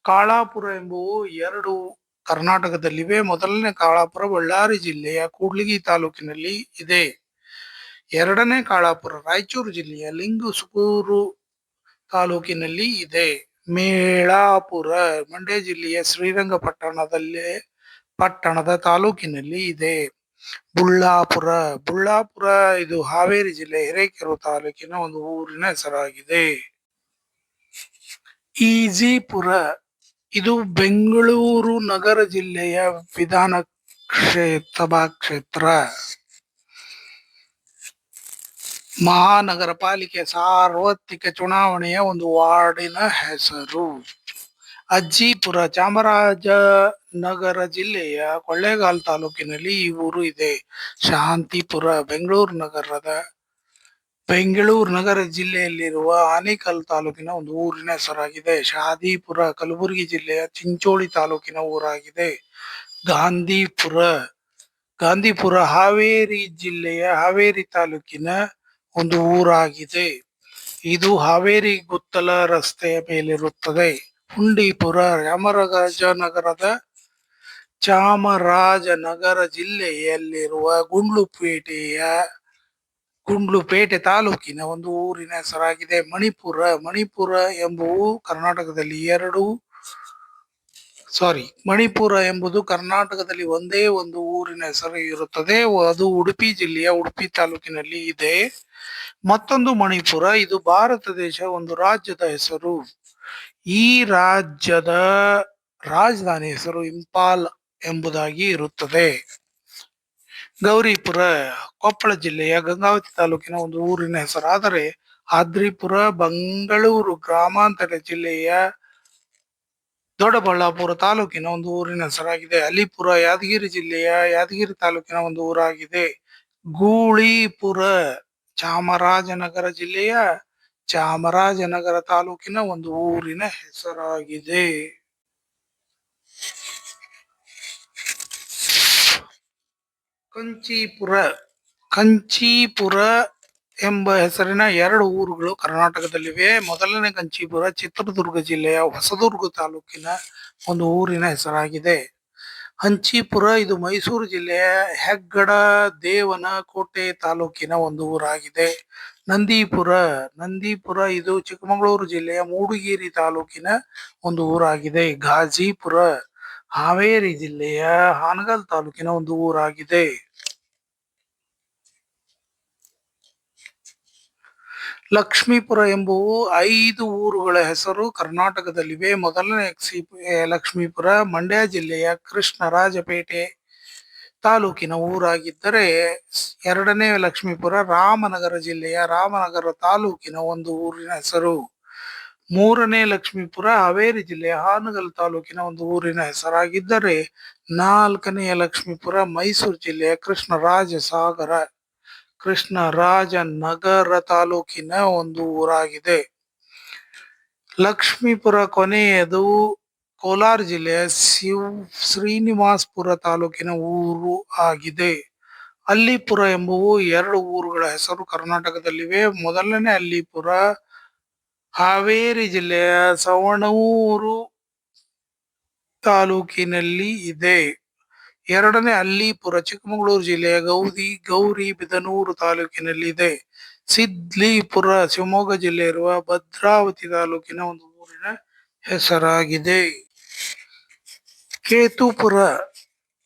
ಕಾಳಾಪುರ ಎಂಬುವು 2 ಕರ್ನಾಟಕದಲ್ಲಿವೆ. ಮೊದಲನೇ ಕಾಳಾಪುರ ಬಳ್ಳಾರಿ ಜಿಲ್ಲೆಯ ಕೂಡ್ಲಿಗಿ ತಾಲೂಕಿನಲ್ಲಿ ಇದೆ. ಎರಡನೇ ಕಾಳಾಪುರ ರಾಯಚೂರು ಜಿಲ್ಲೆಯ ಲಿಂಗಸೂರು ತಾಲೂಕಿನಲ್ಲಿ ಇದೆ. ಮೇಳಾಪುರ ಮಂಡ್ಯ ಜಿಲ್ಲೆಯ ಪಟ್ಟಣದ ತಾಲೂಕಿನಲ್ಲಿ ಇದೆ. ಬುಳ್ಳಾಪುರ ಇದು ಹಾವೇರಿ ಜಿಲ್ಲೆಯ ಹಿರೇಕೆರೂರು ತಾಲೂಕಿನ ಒಂದು ಊರಿನ ಹೆಸರಾಗಿದೆ. ಈಜಿಪುರ ಇದು ಬೆಂಗಳೂರು ನಗರ ಜಿಲ್ಲೆಯ ಸಭಾ ಕ್ಷೇತ್ರ. ಮಹಾನಗರ ಪಾಲಿಕೆ ಸಾರ್ವತ್ರಿಕ ಚುನಾವಣೆಯ ಒಂದು ವಾರ್ಡಿನ ಹೆಸರು. ಅಜ್ಜಿಪುರ ಚಾಮರಾಜನಗರ ಜಿಲ್ಲೆಯ ಕೊಳ್ಳೇಗಾಲ ತಾಲೂಕಿನಲ್ಲಿ ಈ ಊರು ಇದೆ. ಶಾಂತಿಪುರ ಬೆಂಗಳೂರು ನಗರ ಜಿಲ್ಲೆಯಲ್ಲಿರುವ ಆನೇಕಲ್ ತಾಲೂಕಿನ ಒಂದು ಊರಿನ ಹೆಸರಾಗಿದೆ. ಶಾದಿಪುರ ಕಲಬುರಗಿ ಜಿಲ್ಲೆಯ ಚಿಂಚೋಳಿ ತಾಲೂಕಿನ ಊರಾಗಿದೆ. ಗಾಂಧಿಪುರ ಹಾವೇರಿ ಜಿಲ್ಲೆಯ ಹಾವೇರಿ ತಾಲೂಕಿನ ಒಂದು ಊರಾಗಿದೆ. ಇದು ಹಾವೇರಿ ಗುತ್ತಲ ರಸ್ತೆಯ ಮೇಲಿರುತ್ತದೆ. ಹುಂಡಿಪುರ ಚಾಮರಾಜನಗರ ಜಿಲ್ಲೆಯಲ್ಲಿರುವ ಗುಂಡ್ಲುಪೇಟೆ ತಾಲೂಕಿನ ಒಂದು ಊರಿನ ಹೆಸರಾಗಿದೆ. ಮಣಿಪುರ ಎಂಬುದು ಕರ್ನಾಟಕದಲ್ಲಿ ಒಂದೇ ಒಂದು ಊರಿನ ಹೆಸರು ಇರುತ್ತದೆ. ಅದು ಉಡುಪಿ ಜಿಲ್ಲೆಯ ಉಡುಪಿ ತಾಲೂಕಿನಲ್ಲಿ ಇದೆ. ಮತ್ತೊಂದು ಮಣಿಪುರ, ಇದು ಭಾರತ ದೇಶ ಒಂದು ರಾಜ್ಯದ ಹೆಸರು. ಈ ರಾಜ್ಯದ ರಾಜಧಾನಿ ಹೆಸರು ಇಂಪಾಲ್ ಎಂಬುದಾಗಿ ಇರುತ್ತದೆ. ಗೌರಿಪುರ ಕೊಪ್ಪಳ ಜಿಲ್ಲೆಯ ಗಂಗಾವತಿ ತಾಲೂಕಿನ ಒಂದು ಊರಿನ ಹೆಸರಾದರೆ, ಆದ್ರಿಪುರ ಬೆಂಗಳೂರು ಗ್ರಾಮಾಂತರ ಜಿಲ್ಲೆಯ ದೊಡ್ಡಬಳ್ಳಾಪುರ ತಾಲೂಕಿನ ಒಂದು ಊರಿನ ಹೆಸರಾಗಿದೆ. ಅಲಿಪುರ ಯಾದಗಿರಿ ಜಿಲ್ಲೆಯ ಯಾದಗಿರಿ ತಾಲೂಕಿನ ಒಂದು ಊರಾಗಿದೆ. ಗೂಳಿಪುರ ಚಾಮರಾಜನಗರ ಜಿಲ್ಲೆಯ ಚಾಮರಾಜನಗರ ತಾಲೂಕಿನ ಒಂದು ಊರಿನ ಹೆಸರಾಗಿದೆ. ಕಂಚೀಪುರ ಎಂಬ ಹೆಸರಿನ 2 ಊರುಗಳು ಕರ್ನಾಟಕದಲ್ಲಿವೆ. ಮೊದಲನೇ ಕಂಚೀಪುರ ಚಿತ್ರದುರ್ಗ ಜಿಲ್ಲೆಯ ಹೊಸದುರ್ಗ ತಾಲೂಕಿನ ಒಂದು ಊರಿನ ಹೆಸರಾಗಿದೆ. ಹಂಚಿಪುರ ಇದು ಮೈಸೂರು ಜಿಲ್ಲೆಯ ಹೆಗ್ಗಡ ದೇವನಕೋಟೆ ತಾಲೂಕಿನ ಒಂದು ಊರಾಗಿದೆ. ನಂದೀಪುರ ಇದು ಚಿಕ್ಕಮಗಳೂರು ಜಿಲ್ಲೆಯ ಮೂಡಿಗೆರೆ ತಾಲೂಕಿನ ಒಂದು ಊರಾಗಿದೆ. ಗಾಜಿಪುರ ಹಾವೇರಿ ಜಿಲ್ಲೆಯ ಹಾನಗಲ್ ತಾಲೂಕಿನ ಒಂದು ಊರಾಗಿದೆ. ಲಕ್ಷ್ಮೀಪುರ ಎಂಬುವು 5 ಊರುಗಳ ಹೆಸರು ಕರ್ನಾಟಕದಲ್ಲಿವೆ. ಮೊದಲನೇ ಲಕ್ಷ್ಮೀಪುರ ಮಂಡ್ಯ ಜಿಲ್ಲೆಯ ಕೃಷ್ಣರಾಜಪೇಟೆ ತಾಲೂಕಿನ ಊರಾಗಿದ್ದರೆ, ಎರಡನೇ ಲಕ್ಷ್ಮೀಪುರ ರಾಮನಗರ ಜಿಲ್ಲೆಯ ರಾಮನಗರ ತಾಲೂಕಿನ ಒಂದು ಊರಿನ ಹೆಸರು. ಮೂರನೇ ಲಕ್ಷ್ಮೀಪುರ ಹಾವೇರಿ ಜಿಲ್ಲೆಯ ಹಾನಗಲ್ ತಾಲೂಕಿನ ಒಂದು ಊರಿನ ಹೆಸರಾಗಿದ್ದರೆ, ನಾಲ್ಕನೆಯ ಲಕ್ಷ್ಮೀಪುರ ಮೈಸೂರು ಜಿಲ್ಲೆಯ ಕೃಷ್ಣರಾಜನಗರ ತಾಲೂಕಿನ ಒಂದು ಊರಾಗಿದೆ. ಲಕ್ಷ್ಮೀಪುರ ಕೊನೆಯದು ಕೋಲಾರ ಜಿಲ್ಲೆಯ ಶ್ರೀನಿವಾಸಪುರ ತಾಲೂಕಿನ ಊರು ಆಗಿದೆ. ಅಲ್ಲಿಪುರ ಎಂಬುವು 2 ಊರುಗಳ ಹೆಸರು ಕರ್ನಾಟಕದಲ್ಲಿವೆ. ಮೊದಲನೇ ಅಲ್ಲಿಪುರ ಹಾವೇರಿ ಜಿಲ್ಲೆಯ ಸವಣೂರು ತಾಲೂಕಿನಲ್ಲಿ ಇದೆ. ಎರಡನೇ ಅಲ್ಲಿಪುರ ಚಿಕ್ಕಮಗಳೂರು ಜಿಲ್ಲೆಯ ಗೌರಿಬಿದನೂರು ತಾಲೂಕಿನಲ್ಲಿ ಇದೆ. ಸಿದ್ಲೀಪುರ ಶಿವಮೊಗ್ಗ ಜಿಲ್ಲೆ ಇರುವ ಭದ್ರಾವತಿ ತಾಲೂಕಿನ ಒಂದು ಊರಿನ ಹೆಸರಾಗಿದೆ.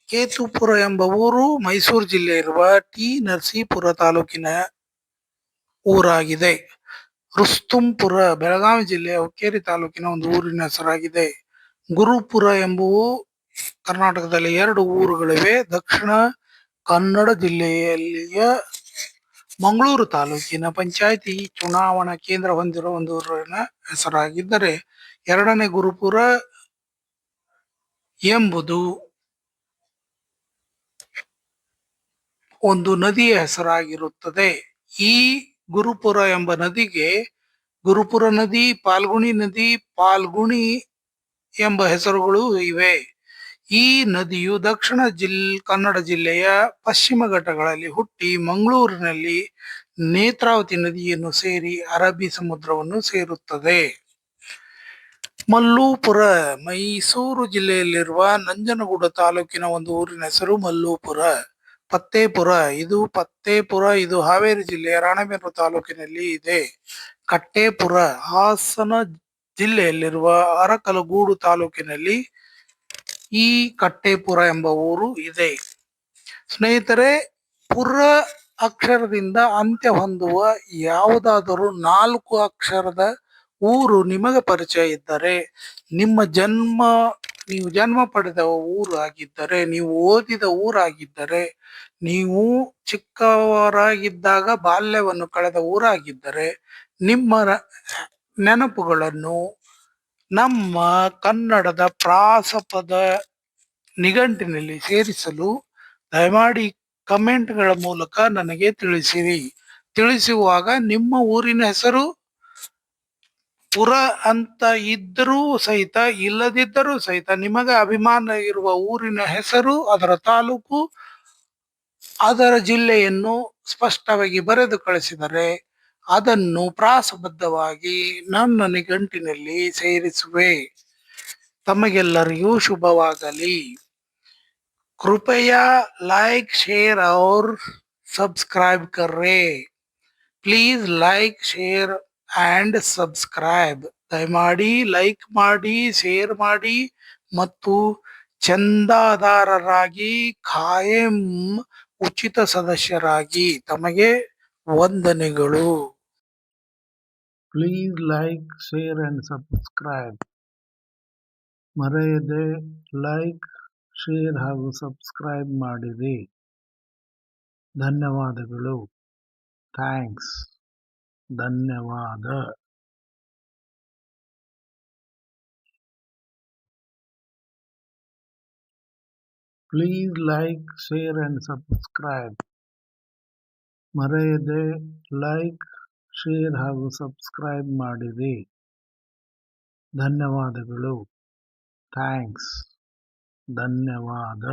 ಕೇತುಪುರ ಎಂಬ ಊರು ಮೈಸೂರು ಜಿಲ್ಲೆ ಇರುವ ಟಿ ನರಸೀಪುರ ತಾಲೂಕಿನ ಊರಾಗಿದೆ. ರುಸ್ತುಂಪುರ ಬೆಳಗಾವಿ ಜಿಲ್ಲೆಯ ಹುಕ್ಕೇರಿ ತಾಲೂಕಿನ ಒಂದು ಊರಿನ ಹೆಸರಾಗಿದೆ. ಗುರುಪುರ ಎಂಬುವು ಕರ್ನಾಟಕದಲ್ಲಿ 2 ಊರುಗಳಿವೆ. ದಕ್ಷಿಣ ಕನ್ನಡ ಜಿಲ್ಲೆಯಲ್ಲಿಯ ಮಂಗಳೂರು ತಾಲೂಕಿನ ಪಂಚಾಯಿತಿ ಚುನಾವಣಾ ಕೇಂದ್ರ ಹೊಂದಿರುವ ಒಂದು ಊರಿನ ಹೆಸರಾಗಿದ್ದರೆ, ಎರಡನೇ ಗುರುಪುರ ಎಂಬುದು ಒಂದು ನದಿಯ ಹೆಸರಾಗಿರುತ್ತದೆ. ಈ ಗುರುಪುರ ಎಂಬ ನದಿಗೆ ಗುರುಪುರ ನದಿ, ಪಾಲ್ಗುಣಿ ಎಂಬ ಹೆಸರುಗಳು ಇವೆ. ಈ ನದಿಯು ದಕ್ಷಿಣ ಕನ್ನಡ ಜಿಲ್ಲೆಯ ಪಶ್ಚಿಮ ಘಟ್ಟಗಳಲ್ಲಿ ಹುಟ್ಟಿ ಮಂಗಳೂರಿನಲ್ಲಿ ನೇತ್ರಾವತಿ ನದಿಯನ್ನು ಸೇರಿ ಅರಬ್ಬಿ ಸಮುದ್ರವನ್ನು ಸೇರುತ್ತದೆ. ಮಲ್ಲೂಪುರ ಮೈಸೂರು ಜಿಲ್ಲೆಯಲ್ಲಿರುವ ನಂಜನಗೂಡು ತಾಲೂಕಿನ ಒಂದು ಊರಿನ ಹೆಸರು ಮಲ್ಲೂಪುರ. ಪತ್ತೇಪುರ ಇದು ಹಾವೇರಿ ಜಿಲ್ಲೆಯ ರಾಣೆಬೆನ್ನೂರು ತಾಲೂಕಿನಲ್ಲಿ ಇದೆ. ಕಟ್ಟೇಪುರ ಹಾಸನ ಜಿಲ್ಲೆಯಲ್ಲಿರುವ ಅರಕಲಗೂಡು ತಾಲೂಕಿನಲ್ಲಿ ಈ ಕಟ್ಟೇಪುರ ಎಂಬ ಊರು ಇದೆ. ಸ್ನೇಹಿತರೆ, ಪುರ ಅಕ್ಷರದಿಂದ ಅಂತ್ಯ ಹೊಂದುವ ಯಾವುದಾದರೂ 4 ಅಕ್ಷರದ ಊರು ನಿಮಗೆ ಪರಿಚಯ ಇದ್ದರೆ, ನೀವು ಜನ್ಮ ಪಡೆದ ಊರು ಆಗಿದ್ದರೆ, ನೀವು ಓದಿದ ಊರಾಗಿದ್ದರೆ, ನೀವು ಚಿಕ್ಕವರಾಗಿದ್ದಾಗ ಬಾಲ್ಯವನ್ನು ಕಳೆದ ಊರಾಗಿದ್ದರೆ, ನಿಮ್ಮ ನೆನಪುಗಳನ್ನು ನಮ್ಮ ಕನ್ನಡದ ಪ್ರಾಸಪದ ನಿಘಂಟಿನಲ್ಲಿ ಸೇರಿಸಲು ದಯಮಾಡಿ ಕಮೆಂಟ್ಗಳ ಮೂಲಕ ನನಗೆ ತಿಳಿಸಿರಿ. ತಿಳಿಸುವಾಗ ನಿಮ್ಮ ಊರಿನ ಹೆಸರು ಪುರ ಅಂತ ಇದ್ದರೂ ಸಹಿತ, ಇಲ್ಲದಿದ್ದರೂ ಸಹಿತ, ನಿಮಗೆ ಅಭಿಮಾನ ಇರುವ ಊರಿನ ಹೆಸರು, ಅದರ ತಾಲೂಕು, ಅದರ ಜಿಲ್ಲೆಯನ್ನು ಸ್ಪಷ್ಟವಾಗಿ ಬರೆದು ಕಳಿಸಿದರೆ ಅದನ್ನು ಪ್ರಾಸಬದ್ಧವಾಗಿ ನನ್ನ ನಿಘಂಟಿನಲ್ಲಿ ಸೇರಿಸುವೆ. ತಮಗೆಲ್ಲರಿಗೂ ಶುಭವಾಗಲಿ. कृपया लाइक शेयर और सब्सक्राइब करें. Please like, share and subscribe. ದಯಮಾಡಿ ಲೈಕ್ ಮಾಡಿ, ಶೇರ್ ಮಾಡಿ ಮತ್ತು ಚಂದಾದಾರರಾಗಿ, ಖಾಯಂ ಉಚಿತ ಸದಸ್ಯರಾಗಿ. ತಮಗೆ ವಂದನೆಗಳು. Please like, share and subscribe. ಮರೆಯದೆ ಲೈಕ್, ಶೇರ್ ಹಾಗೂ ಸಬ್ಸ್ಕ್ರೈಬ್ ಮಾಡಿರಿ. ಧನ್ಯವಾದಗಳು. ಥ್ಯಾಂಕ್ಸ್. ಧನ್ಯವಾದ. Please like, share and subscribe. ಮರೆಯದೆ ಲೈಕ್, ಶೇರ್ ಹಾಗೂ ಸಬ್ಸ್ಕ್ರೈಬ್ ಮಾಡಿರಿ. ಧನ್ಯವಾದಗಳು. ಥ್ಯಾಂಕ್ಸ್. ಧನ್ಯವಾದ.